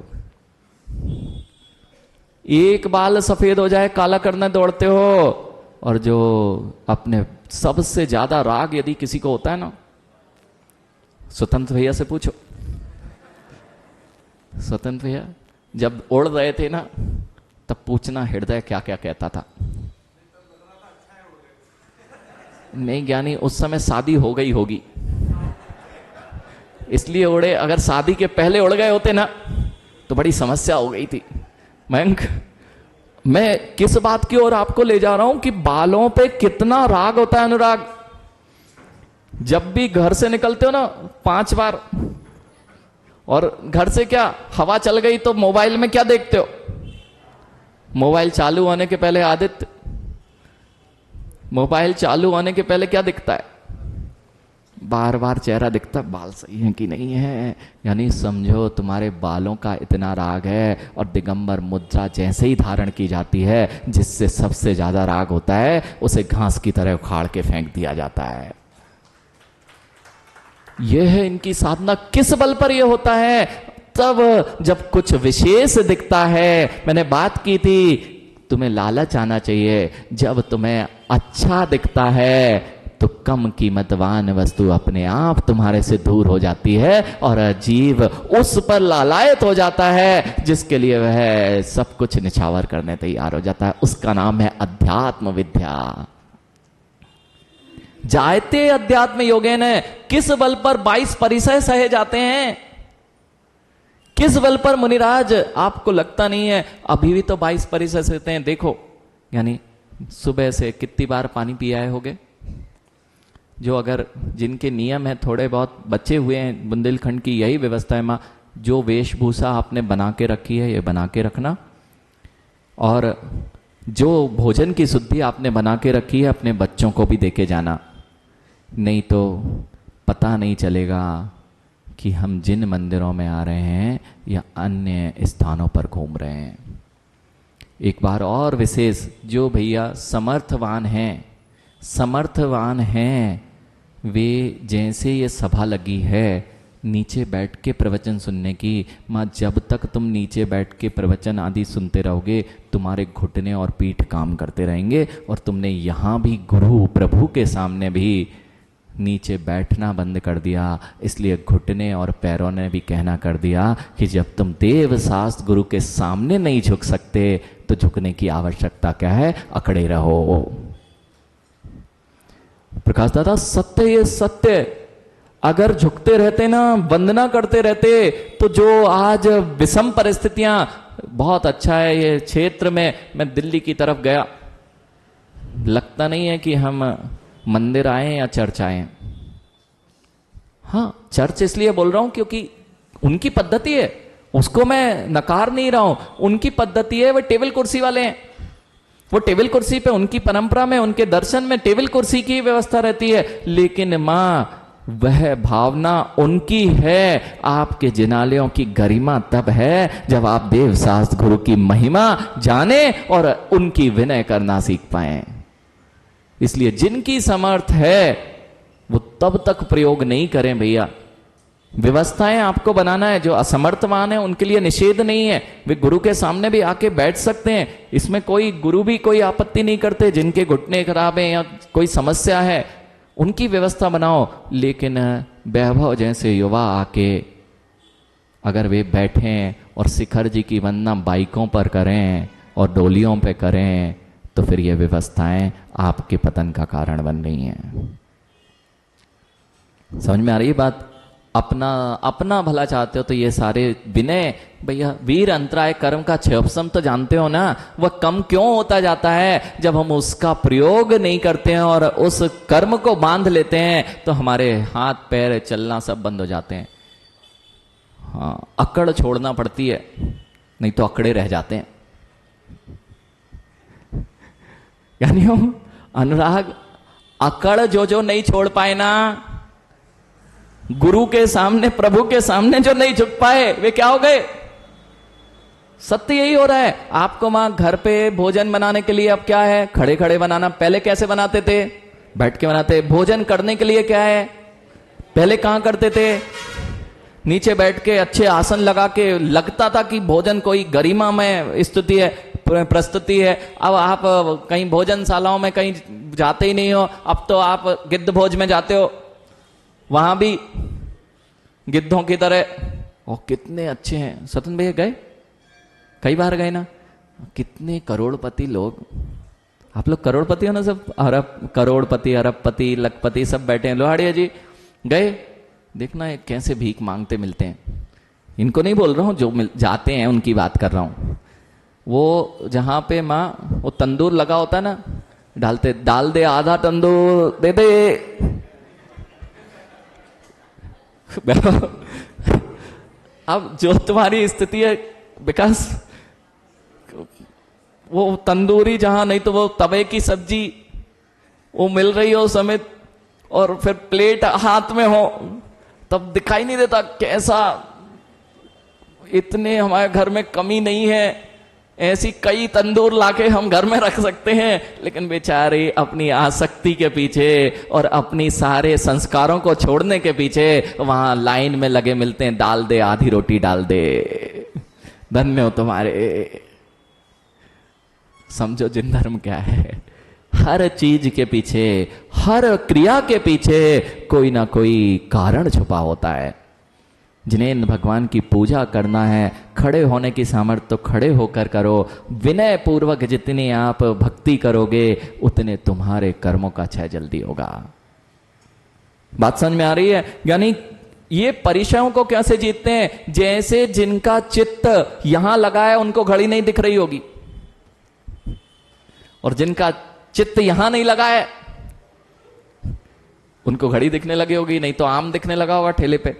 एक बाल सफेद हो जाए काला करने दौड़ते हो। और जो अपने सबसे ज्यादा राग यदि किसी को होता है ना, स्वतंत्र भैया से पूछो। स्वतंत्र भैया जब उड़ रहे थे ना, तब पूछना हृदय क्या क्या कहता था। नहीं ज्ञानी, उस समय शादी हो गई होगी इसलिए उड़े, अगर शादी के पहले उड़ गए होते ना तो बड़ी समस्या हो गई थी। मयंक, मैं किस बात की ओर आपको ले जा रहा हूं कि बालों पे कितना राग होता है, अनुराग। जब भी घर से निकलते हो ना 5 बार और घर से क्या हवा चल गई तो मोबाइल में क्या देखते हो? मोबाइल चालू होने के पहले आदित्य, मोबाइल चालू होने के पहले क्या दिखता है? बार बार चेहरा दिखता है, बाल सही है कि नहीं है। यानी समझो तुम्हारे बालों का इतना राग है। और दिगंबर मुद्रा जैसे ही धारण की जाती है, जिससे सबसे ज्यादा राग होता है उसे घास की तरह उखाड़ के फेंक दिया जाता है। यह है इनकी साधना। किस बल पर यह होता है? तब जब कुछ विशेष दिखता है। मैंने बात की थी, तुम्हें लालच आना चाहिए। जब तुम्हें अच्छा दिखता है तो कम कीमतवान वस्तु अपने आप तुम्हारे से दूर हो जाती है और जीव उस पर लालायत हो जाता है जिसके लिए वह सब कुछ निछावर करने तैयार हो जाता है। उसका नाम है अध्यात्म विद्या। जायते अध्यात्म योगेन। किस बल पर 22 परिसय सहे जाते हैं? किस बल पर मुनिराज? आपको लगता नहीं है अभी भी तो 22 परिसय सहते हैं। देखो, यानी सुबह से कितनी बार पानी पियाए होगे? जो अगर जिनके नियम है थोड़े बहुत बचे हुए हैं, बुंदेलखंड की यही व्यवस्था है माँ, जो वेशभूषा आपने बना के रखी है ये बना के रखना, और जो भोजन की शुद्धि आपने बना के रखी है अपने बच्चों को भी देके जाना। नहीं तो पता नहीं चलेगा कि हम जिन मंदिरों में आ रहे हैं या अन्य स्थानों पर घूम रहे हैं। एक बार और विशेष, जो भैया समर्थवान हैं वे जैसे ये सभा लगी है नीचे बैठ के प्रवचन सुनने की, माँ जब तक तुम नीचे बैठ के प्रवचन आदि सुनते रहोगे तुम्हारे घुटने और पीठ काम करते रहेंगे। और तुमने यहाँ भी गुरु प्रभु के सामने भी नीचे बैठना बंद कर दिया, इसलिए घुटने और पैरों ने भी कहना कर दिया कि जब तुम देव शास्त्र गुरु के सामने नहीं झुक सकते तो झुकने की आवश्यकता क्या है? अकड़े रहो। प्रकाश दादा सत्य, ये सत्य। अगर झुकते रहते ना, वंदना करते रहते, तो जो आज विषम परिस्थितियां, बहुत अच्छा है ये क्षेत्र में। मैं दिल्ली की तरफ गया, लगता नहीं है कि हम मंदिर आए या चर्च आए। हाँ, चर्च इसलिए बोल रहा हूं क्योंकि उनकी पद्धति है, उसको मैं नकार नहीं रहा हूं। उनकी पद्धति है, वे टेबल कुर्सी वाले हैं। वो टेबल कुर्सी पे, उनकी परंपरा में, उनके दर्शन में टेबल कुर्सी की व्यवस्था रहती है। लेकिन मां वह भावना उनकी है। आपके जिनालयों की गरिमा तब है जब आप देव शास्त्र गुरु की महिमा जाने और उनकी विनय करना सीख पाए। इसलिए जिनकी समर्थ है वो तब तक प्रयोग नहीं करें भैया। व्यवस्थाएं आपको बनाना है। जो असमर्थवान है उनके लिए निषेध नहीं है, वे गुरु के सामने भी आके बैठ सकते हैं। इसमें कोई गुरु भी कोई आपत्ति नहीं करते। जिनके घुटने खराब है या कोई समस्या है उनकी व्यवस्था बनाओ। लेकिन वैभव जैसे युवा आके अगर वे बैठें और शिखर जी की वंदना बाइकों पर करें और डोलियों पे करें तो फिर ये व्यवस्थाएं आपके पतन का कारण बन रही हैं। समझ में आ रही है बात? अपना अपना भला चाहते हो तो ये सारे विनय, भैया वीर अंतराय कर्म का क्षयपसम तो जानते हो ना, वह कम क्यों होता जाता है? जब हम उसका प्रयोग नहीं करते हैं और उस कर्म को बांध लेते हैं तो हमारे हाथ पैर चलना सब बंद हो जाते हैं। हाँ, अकड़ छोड़ना पड़ती है, नहीं तो अकड़े रह जाते हैं। यानी हम अनुराग अकड़ जो नहीं छोड़ पाए ना, गुरु के सामने, प्रभु के सामने जो नहीं झुक पाए, वे क्या हो गए? सत्य यही हो रहा है। आपको मां घर पे भोजन बनाने के लिए अब क्या है? खड़े खड़े बनाना। पहले कैसे बनाते थे? बैठ के बनाते। भोजन करने के लिए क्या है? पहले कहां करते थे? नीचे बैठ के अच्छे आसन लगा के लगता था कि भोजन कोई गरिमा में स्तुति है, प्रस्तुति है। अब आप कहीं भोजनशालाओं में कहीं जाते ही नहीं हो। अब तो आप गिद्ध भोज में जाते हो, वहां भी गिद्धों की तरह। और कितने अच्छे हैं। सतन भैया गए, कई बार गए ना। कितने करोड़पति लोग, आप लोग करोड़पति हो ना सब, अरब करोड़पति, अरबपति, लखपति सब बैठे हैं। लोहाड़िया जी गए, देखना है कैसे भीख मांगते मिलते हैं। इनको नहीं बोल रहा हूं, जो जाते हैं उनकी बात कर रहा हूं। वो जहां पे माँ वो तंदूर लगा होता है ना, डालते, डाल दे आधा तंदूर, दे दे अब जो तुम्हारी स्थिति है, विकास, वो तंदूरी जहां नहीं तो वो तवे की सब्जी वो मिल रही हो समेत, और फिर प्लेट हाथ में हो, तब दिखाई नहीं देता कैसा, इतने हमारे घर में कमी नहीं है, ऐसी कई तंदूर लाके हम घर में रख सकते हैं, लेकिन बेचारे अपनी आसक्ति के पीछे और अपनी सारे संस्कारों को छोड़ने के पीछे वहां लाइन में लगे मिलते हैं, डाल दे आधी रोटी डाल दे, धन्य हो तुम्हारे। समझो जिन धर्म क्या है, हर चीज के पीछे, हर क्रिया के पीछे कोई ना कोई कारण छुपा होता है। जिन्हें भगवान की पूजा करना है, खड़े होने की सामर्थ्य तो खड़े होकर करो, विनय पूर्वक जितनी आप भक्ति करोगे उतने तुम्हारे कर्मों का क्षय जल्दी होगा। बात समझ में आ रही है? यानी ये परिचयों को कैसे जीतते हैं? जैसे जिनका चित्त यहां लगा है उनको घड़ी नहीं दिख रही होगी, और जिनका चित्त यहां नहीं लगा है उनको घड़ी दिखने लगी होगी, नहीं तो आम दिखने लगा होगा ठेले पे।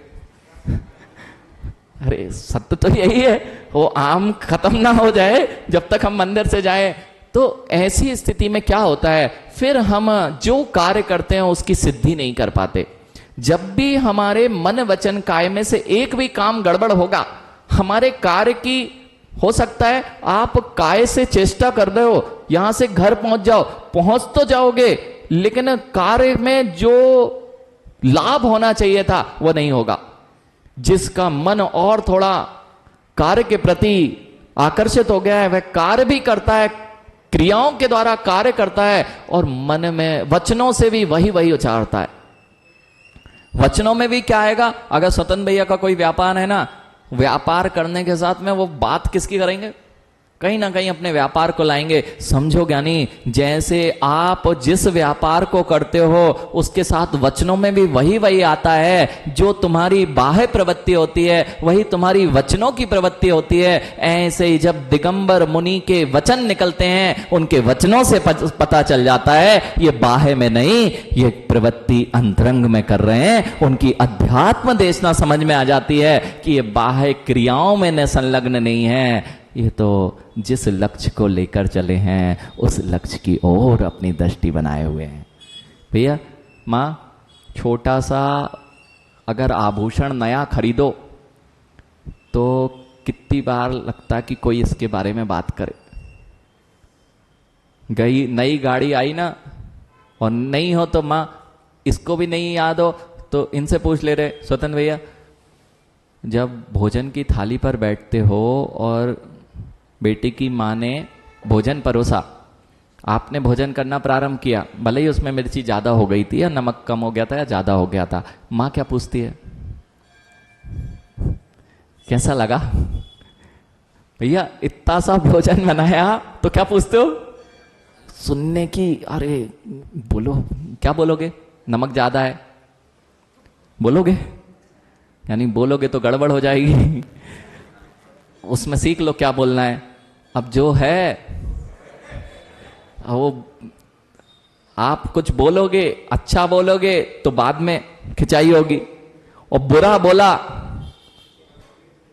अरे सत्य तो यही है, वो आम खत्म ना हो जाए जब तक हम मंदिर से जाएं। तो ऐसी स्थिति में क्या होता है, फिर हम जो कार्य करते हैं उसकी सिद्धि नहीं कर पाते। जब भी हमारे मन वचन काय में से एक भी काम गड़बड़ होगा, हमारे कार्य की, हो सकता है आप काय से चेष्टा कर रहे हो, यहां से घर पहुंच जाओ, पहुंच तो जाओगे, लेकिन कार्य में जो लाभ होना चाहिए था वो नहीं होगा। जिसका मन और थोड़ा कार्य के प्रति आकर्षित हो गया है, वह कार्य भी करता है, क्रियाओं के द्वारा कार्य करता है, और मन में वचनों से भी वही वही उच्चारता है। वचनों में भी क्या आएगा? अगर स्वतंत्र भैया का कोई व्यापार है ना, व्यापार करने के साथ में वो बात किसकी करेंगे? कहीं ना कहीं अपने व्यापार को लाएंगे। समझो ज्ञानी, जैसे आप जिस व्यापार को करते हो उसके साथ वचनों में भी वही वही आता है, जो तुम्हारी बाह्य प्रवृत्ति होती है वही तुम्हारी वचनों की प्रवृत्ति होती है। ऐसे ही जब दिगंबर मुनि के वचन निकलते हैं, उनके वचनों से पता चल जाता है ये बाह्य में नहीं, ये प्रवृत्ति अंतरंग में कर रहे हैं। उनकी अध्यात्म देशना समझ में आ जाती है कि ये बाह्य क्रियाओं में न संलग्न नहीं है, ये तो जिस लक्ष्य को लेकर चले हैं उस लक्ष्य की ओर अपनी दृष्टि बनाए हुए हैं। भैया माँ, छोटा सा अगर आभूषण नया खरीदो तो कितनी बार लगता कि कोई इसके बारे में बात करे। गई नई गाड़ी आई ना, और नहीं हो तो माँ इसको भी नहीं याद हो तो इनसे पूछ ले रहे, स्वतंत्र भैया जब भोजन की थाली पर बैठते हो और बेटी की माँ ने भोजन परोसा, आपने भोजन करना प्रारंभ किया, भले ही उसमें मिर्ची ज्यादा हो गई थी या नमक कम हो गया था या ज्यादा हो गया था, माँ क्या पूछती है? कैसा लगा? भैया इतना सा भोजन बनाया तो क्या पूछते हो? सुनने की, अरे बोलो, क्या बोलोगे? नमक ज्यादा है बोलोगे? यानी बोलोगे तो गड़बड़ हो जाएगी। उसमें सीख लो क्या बोलना है। अब जो है वो आप कुछ बोलोगे, अच्छा बोलोगे तो बाद में खिंचाई होगी, और बुरा बोला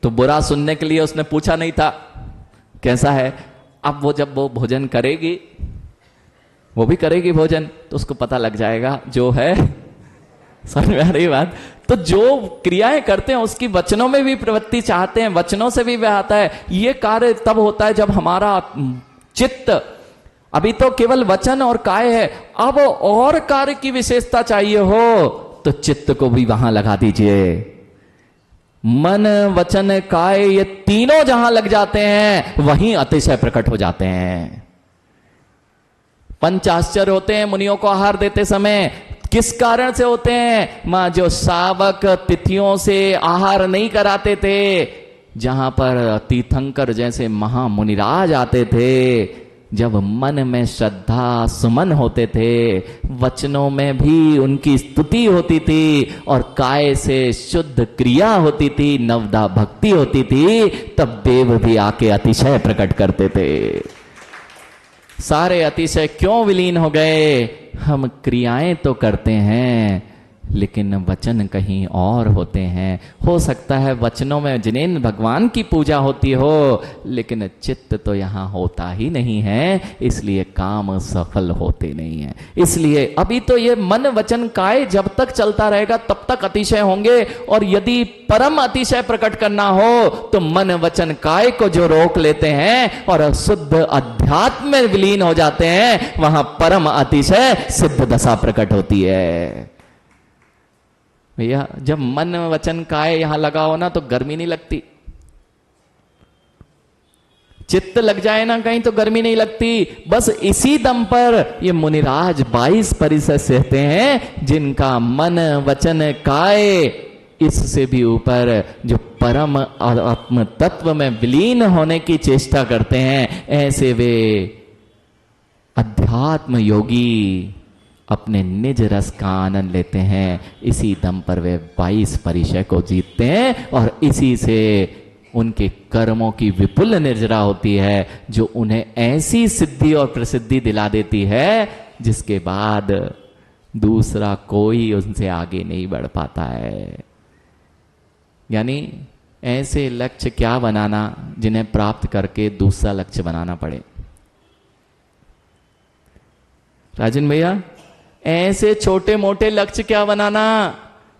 तो बुरा सुनने के लिए उसने पूछा नहीं था कैसा है। अब वो जब वो भोजन करेगी, वो भी करेगी भोजन, तो उसको पता लग जाएगा जो है। समझ में आ रही बात? तो जो क्रियाएं करते हैं उसकी वचनों में भी प्रवृत्ति चाहते हैं, वचनों से भी वह आता है। ये कार्य तब होता है जब हमारा चित्त, अभी तो केवल वचन और काय है, अब और कार्य की विशेषता चाहिए हो तो चित्त को भी वहां लगा दीजिए। मन वचन काय ये तीनों जहां लग जाते हैं वहीं अतिशय प्रकट हो जाते हैं। पंचाश्चर्य होते हैं मुनियों को आहार देते समय, किस कारण से होते हैं? मां, जो सावक तिथियों से आहार नहीं कराते थे, जहां पर तीर्थंकर जैसे महामुनिराज आते थे, जब मन में श्रद्धा सुमन होते थे, वचनों में भी उनकी स्तुति होती थी, और काय से शुद्ध क्रिया होती थी, नवदा भक्ति होती थी, तब देव भी आके अतिशय प्रकट करते थे। सारे अतिशय क्यों विलीन हो गए? हम क्रियाएं तो करते हैं लेकिन वचन कहीं और होते हैं। हो सकता है वचनों में जिनेन भगवान की पूजा होती हो, लेकिन चित्त तो यहाँ होता ही नहीं है, इसलिए काम सफल होते नहीं है। इसलिए अभी तो ये मन वचन काय जब तक चलता रहेगा तब तक अतिशय होंगे, और यदि परम अतिशय प्रकट करना हो तो मन वचन काय को जो रोक लेते हैं और शुद्ध अध्यात्म में विलीन हो जाते हैं, वहां परम अतिशय सिद्ध दशा प्रकट होती है। भैया जब मन वचन काय यहां लगा हो ना तो गर्मी नहीं लगती, चित्त लग जाए ना कहीं तो गर्मी नहीं लगती। बस इसी दम पर ये मुनिराज 22 परिषद सहते हैं, जिनका मन वचन काय इससे भी ऊपर जो परम आत्म तत्व में विलीन होने की चेष्टा करते हैं, ऐसे वे अध्यात्म योगी अपने निज रस का आनंद लेते हैं। इसी दम पर वे 22 परिचय को जीतते हैं, और इसी से उनके कर्मों की विपुल निर्जरा होती है, जो उन्हें ऐसी सिद्धि और प्रसिद्धि दिला देती है जिसके बाद दूसरा कोई उनसे आगे नहीं बढ़ पाता है। यानी ऐसे लक्ष्य क्या बनाना जिन्हें प्राप्त करके दूसरा लक्ष्य बनाना पड़े। राजन भैया, ऐसे छोटे मोटे लक्ष्य क्या बनाना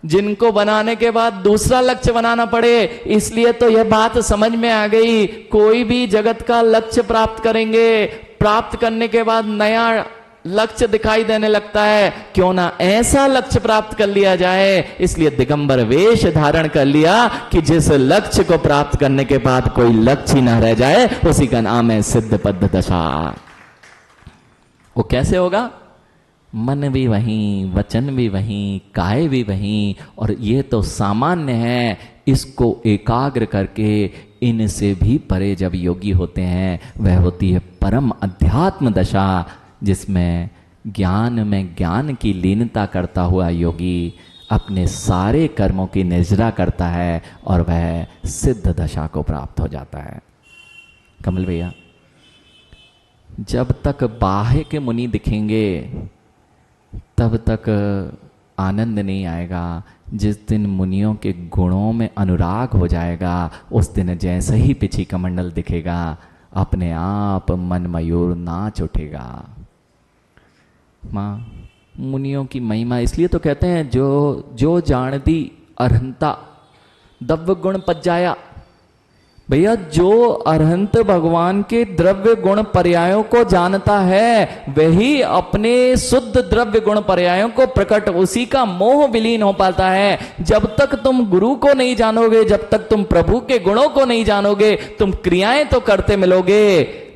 जिनको बनाने के बाद दूसरा लक्ष्य बनाना पड़े। इसलिए तो यह बात समझ में आ गई, कोई भी जगत का लक्ष्य प्राप्त करेंगे, प्राप्त करने के बाद नया लक्ष्य दिखाई देने लगता है, क्यों ना ऐसा लक्ष्य प्राप्त कर लिया जाए। इसलिए दिगंबर वेश धारण कर लिया कि जिस लक्ष्य को प्राप्त करने के बाद कोई लक्ष्य ना रह जाए, उसी का नाम है सिद्ध पद्ध दशा। वो कैसे होगा? मन भी वहीं, वचन भी वहीं, काय भी वहीं, और ये तो सामान्य है। इसको एकाग्र करके इनसे भी परे जब योगी होते हैं, वह होती है परम अध्यात्म दशा, जिसमें ज्ञान में ज्ञान की लीनता करता हुआ योगी अपने सारे कर्मों की निर्जरा करता है, और वह सिद्ध दशा को प्राप्त हो जाता है। कमल भैया, जब तक बाह्य के मुनि दिखेंगे तब तक आनंद नहीं आएगा। जिस दिन मुनियों के गुणों में अनुराग हो जाएगा, उस दिन जैसे ही पिछी कमंडल दिखेगा, अपने आप मन मयूर नाच उठेगा। माँ, मुनियों की महिमा इसलिए तो कहते हैं, जो जानती अरहंता दव्य गुण पज्जाया। भैया, जो अरहंत भगवान के द्रव्य गुण पर्यायों को जानता है, वही अपने शुद्ध द्रव्य गुण पर्यायों को प्रकट, उसी का मोह विलीन हो पाता है। जब तक तुम गुरु को नहीं जानोगे, जब तक तुम प्रभु के गुणों को नहीं जानोगे, तुम क्रियाएं तो करते मिलोगे,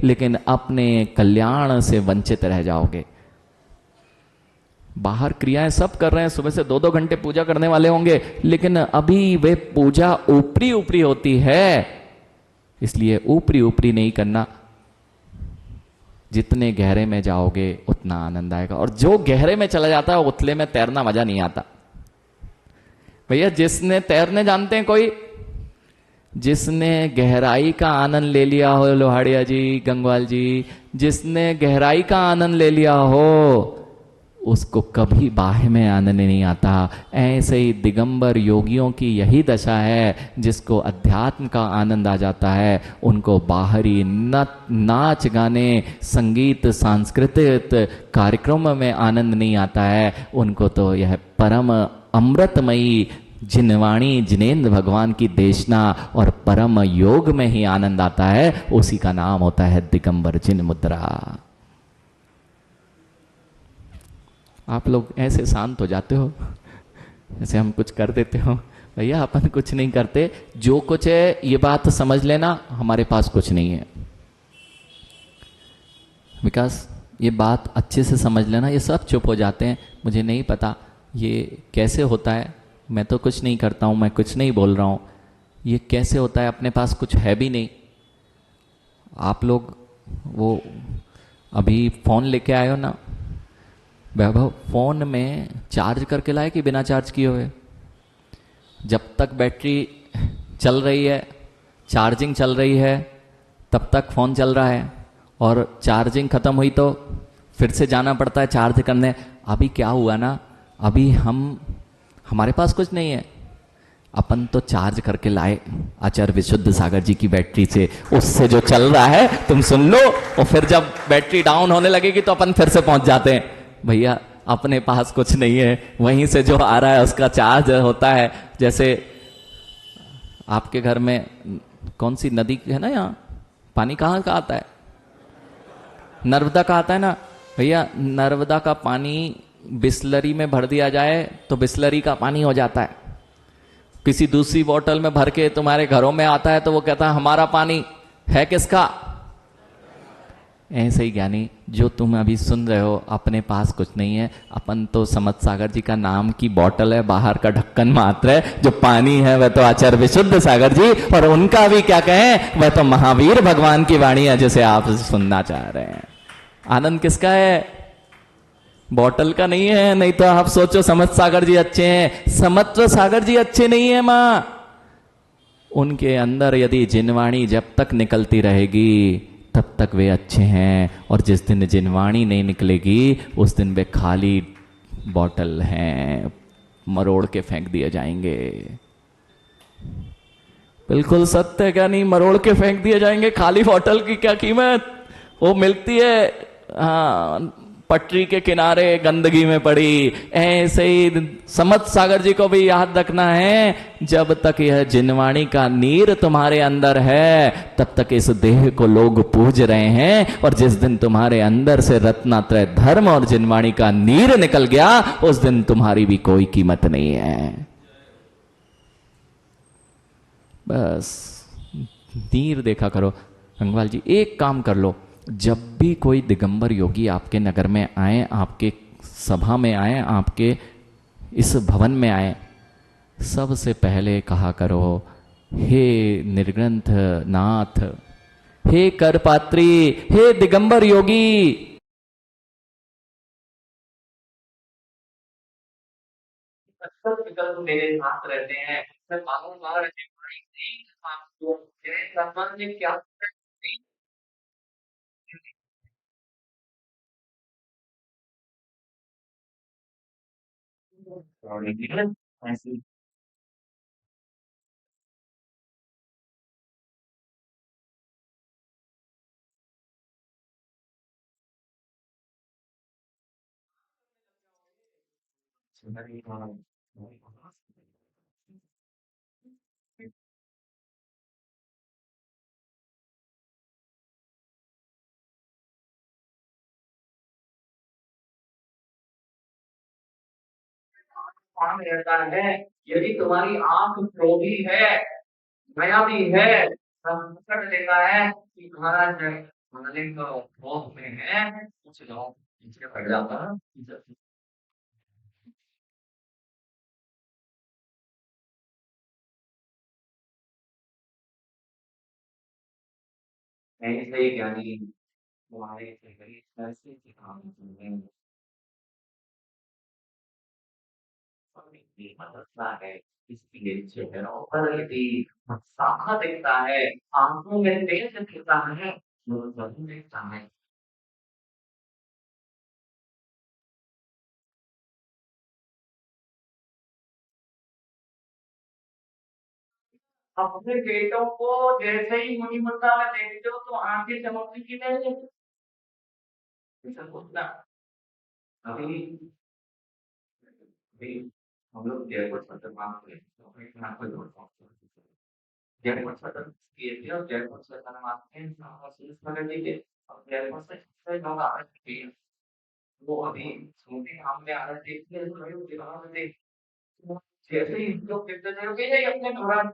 लेकिन अपने कल्याण से वंचित रह जाओगे। बाहर क्रियाएं सब कर रहे हैं, सुबह से 2-2 घंटे पूजा करने वाले होंगे, लेकिन अभी वे पूजा ऊपरी ऊपरी होती है। इसलिए ऊपरी ऊपरी नहीं करना, जितने गहरे में जाओगे उतना आनंद आएगा। और जो गहरे में चला जाता है, उतले में तैरना मजा नहीं आता। भैया, जिसने तैरने जानते हैं कोई, जिसने गहराई का आनंद ले लिया हो, लोहाड़िया जी, गंगवाल जी, जिसने गहराई का आनंद ले लिया हो, उसको कभी बाह्य में आनंद नहीं आता। ऐसे ही दिगंबर योगियों की यही दशा है, जिसको अध्यात्म का आनंद आ जाता है, उनको बाहरी नाच गाने, संगीत, सांस्कृतिक कार्यक्रम में आनंद नहीं आता है। उनको तो यह परम अमृतमयी जिनवाणी जिनेन्द्र भगवान की देशना और परम योग में ही आनंद आता है। उसी का नाम होता है दिगंबर जिन मुद्रा। आप लोग ऐसे शांत हो जाते हो जैसे हम कुछ कर देते हो। भैया, अपन कुछ नहीं करते, जो कुछ है ये बात समझ लेना, हमारे पास कुछ नहीं है। विकास, ये बात अच्छे से समझ लेना। ये सब चुप हो जाते हैं, मुझे नहीं पता ये कैसे होता है, मैं तो कुछ नहीं करता हूँ, मैं कुछ नहीं बोल रहा हूँ, ये कैसे होता है, अपने पास कुछ है भी नहीं। आप लोग वो अभी फोन लेके आए हो ना वैभव, फोन में चार्ज करके लाए कि बिना चार्ज किए हुए? जब तक बैटरी चल रही है, चार्जिंग चल रही है, तब तक फोन चल रहा है, और चार्जिंग खत्म हुई तो फिर से जाना पड़ता है चार्ज करने। अभी क्या हुआ ना, अभी हम हमारे पास कुछ नहीं है, अपन तो चार्ज करके लाए आचार्य विशुद्ध सागर जी की बैटरी से, उससे जो चल रहा है तुम सुन लो, और फिर जब बैटरी डाउन होने लगेगी तो अपन फिर से पहुंच जाते हैं। भैया अपने पास कुछ नहीं है, वहीं से जो आ रहा है उसका चार्ज होता है। जैसे आपके घर में कौन सी नदी है ना, यहाँ पानी कहाँ का आता है? नर्मदा का आता है ना। भैया नर्मदा का पानी बिस्लरी में भर दिया जाए तो बिस्लरी का पानी हो जाता है। किसी दूसरी बोतल में भर के तुम्हारे घरों में आता है तो वो कहता है हमारा पानी है किसका? ऐसे ही ज्ञानी, जो तुम अभी सुन रहे हो अपने पास कुछ नहीं है, अपन तो समत सागर जी का नाम की बोतल है, बाहर का ढक्कन मात्र है, जो पानी है वह तो आचार्य विशुद्ध सागर जी, और उनका भी क्या कहें, वह तो महावीर भगवान की वाणी है जिसे आप सुनना चाह रहे हैं। आनंद किसका है? बॉटल का नहीं है। नहीं तो आप सोचो समत सागर जी अच्छे हैं, समत्व सागर जी अच्छे नहीं है मां। उनके अंदर यदि जिनवाणी जब तक निकलती रहेगी तब तक वे अच्छे हैं, और जिस दिन जिनवाणी नहीं निकलेगी उस दिन वे खाली बॉटल हैं, मरोड़ के फेंक दिए जाएंगे। बिल्कुल सत्य, क्या नहीं, मरोड़ के फेंक दिए जाएंगे। खाली बॉटल की क्या कीमत? वो मिलती है हाँ पटरी के किनारे गंदगी में पड़ी। ऐसे ही समत सागर जी को भी याद रखना है, जब तक यह जिनवाणी का नीर तुम्हारे अंदर है तब तक इस देह को लोग पूज रहे हैं, और जिस दिन तुम्हारे अंदर से रत्नात्रय धर्म और जिनवाणी का नीर निकल गया उस दिन तुम्हारी भी कोई कीमत नहीं है। बस नीर देखा करो। रंगवाल जी एक काम कर लो, जब भी कोई दिगंबर योगी आपके नगर में आए, आपके सभा में आए, आपके इस भवन में आए, सबसे पहले कहा करो, हे निर्ग्रंथ नाथ, हे करपात्री, हे दिगंबर योगी। अक्सर विकल्प मेरे साथ रहते हैं, मैं बारंबार आपको ने क्या ऐसी काम रहता है। यदि तुम्हारी आंख क्रोधी है, नया भी है, सब पकड़ लेता है कि महाराज मालिक तो भोग में है, कुछ लोग पीछे पड़ जाता है। ऐसे ही ज्ञानी तुम्हारे से करीब ऐसे ही काम में मददता है। इसलिए चेहरों पर यदि साहा दिखता है, आंखों में तेज दिखता है, जो जरूर दिखता है। अपने बेटों को जैसे ही मुनि मुद्दा में देखते हो तो आंखें चमकती की नहीं, ऐसा सोचना। अभी अभी हम लोग एयरपोर्ट पर बात करें तो एक आपको जोड़ता हूँ। एयरपोर्ट पर किए थे और एयरपोर्ट से हम आते हैं और सीरीज पकड़ ली थी, और एयरपोर्ट से लोग आ रहे थे, वो अभी स्मूथिंग हम में आ रहे थे, इसलिए लोग दीवारों में देख, जैसे ही लोग देखते थे कि ये अपने महाराज,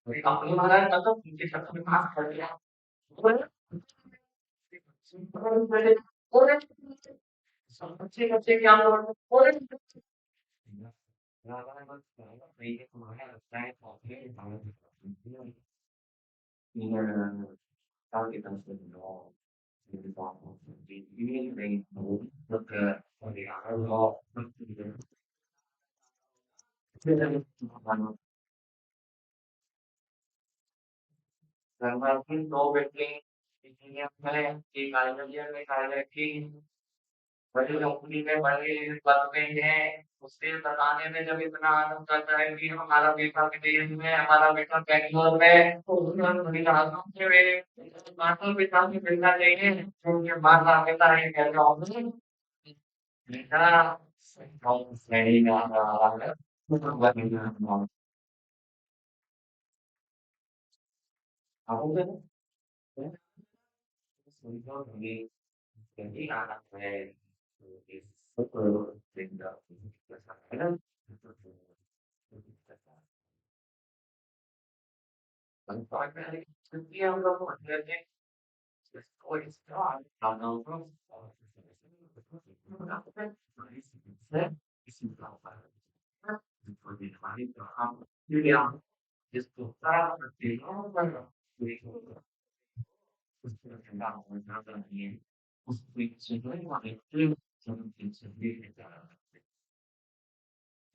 अपने महाराज का तो उनके शब्द में पास कर दिया। सब बच्चे बच्चे क्या बोल दो बेटे, एक आई में एक आई रखी। बड़ी कंपनी में बड़े पद पे हैं, उससे बताने में जब इतना आनंद आता है कि हमारा बेटा विदेश में है, हमारा बेटा बैंगलोर में है, तो उसमें बड़ी रातों से मेरे माता पिता से मिलना चाहिए, जो उनके माता पिता ही कह रहा हूँ बेटा सही आ रहा है। हम लोग जिसको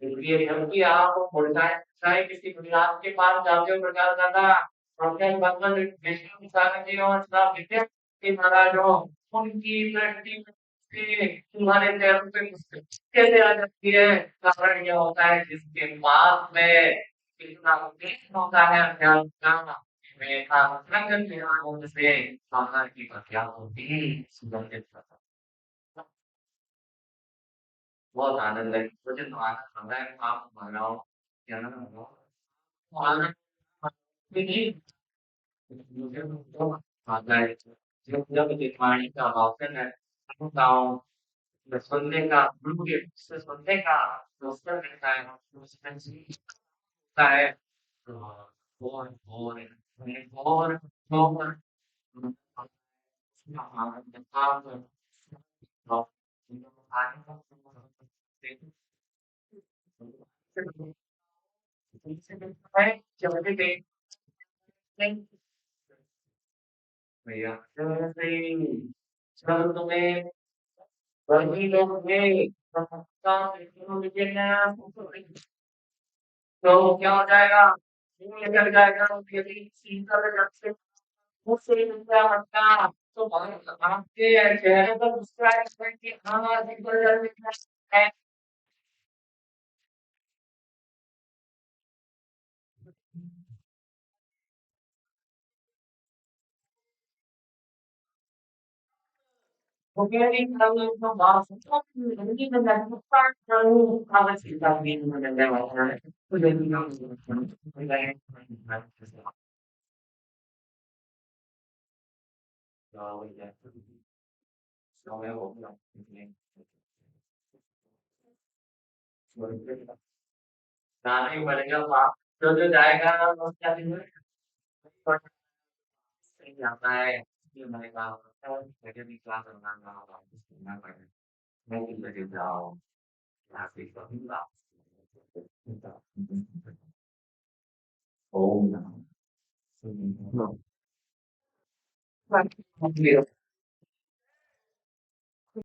इसलिए जब भी आप मुर्जाएं चाहे किसी गुजरात के पास जाते हो प्रचार करना प्रोफेसर बंगल विष्णु सागर जी और साहब विद्या के महाराज हो उनकी दृष्टि से तुम्हारे चेहरे पे कैसे आ जाती है कारण यह होता है जिसके पास में कितना उपदेश होता है अध्यात्म का में का संगत ज्ञान से साधना की प्रख्यात होती है सुगंधित बहुत आनंद है मुझे तो आनंद आ रहा है आप बनाओ क्या ना बनाओ आनंद देखिए मुझे तो आता है जब जब वाणी का अवसर है गाँव में सुनने का मुझे उससे सुनने का अवसर मिलता है उसमें सीखता है और और भैया चलो तुम्हें वही लोग थे तो क्या हो जाएगा निकल जाएगा यदि शीतल जब से मुझसे निकला मटका तो आपके चेहरे पर मुस्कुराहट कि हाँ शीतल जल निकला है Forgetting how you know lost and even that you start from policy without being in the level or within गाने बनेगा वहाँ जो जो जाएगा वो क्या दिन में सही जाता है ये मैंने कहा मुझे भी क्लास करना पड़ेगा मैं भी लगे जाओ क्लास भी करूँगा ओम नमः शिवाय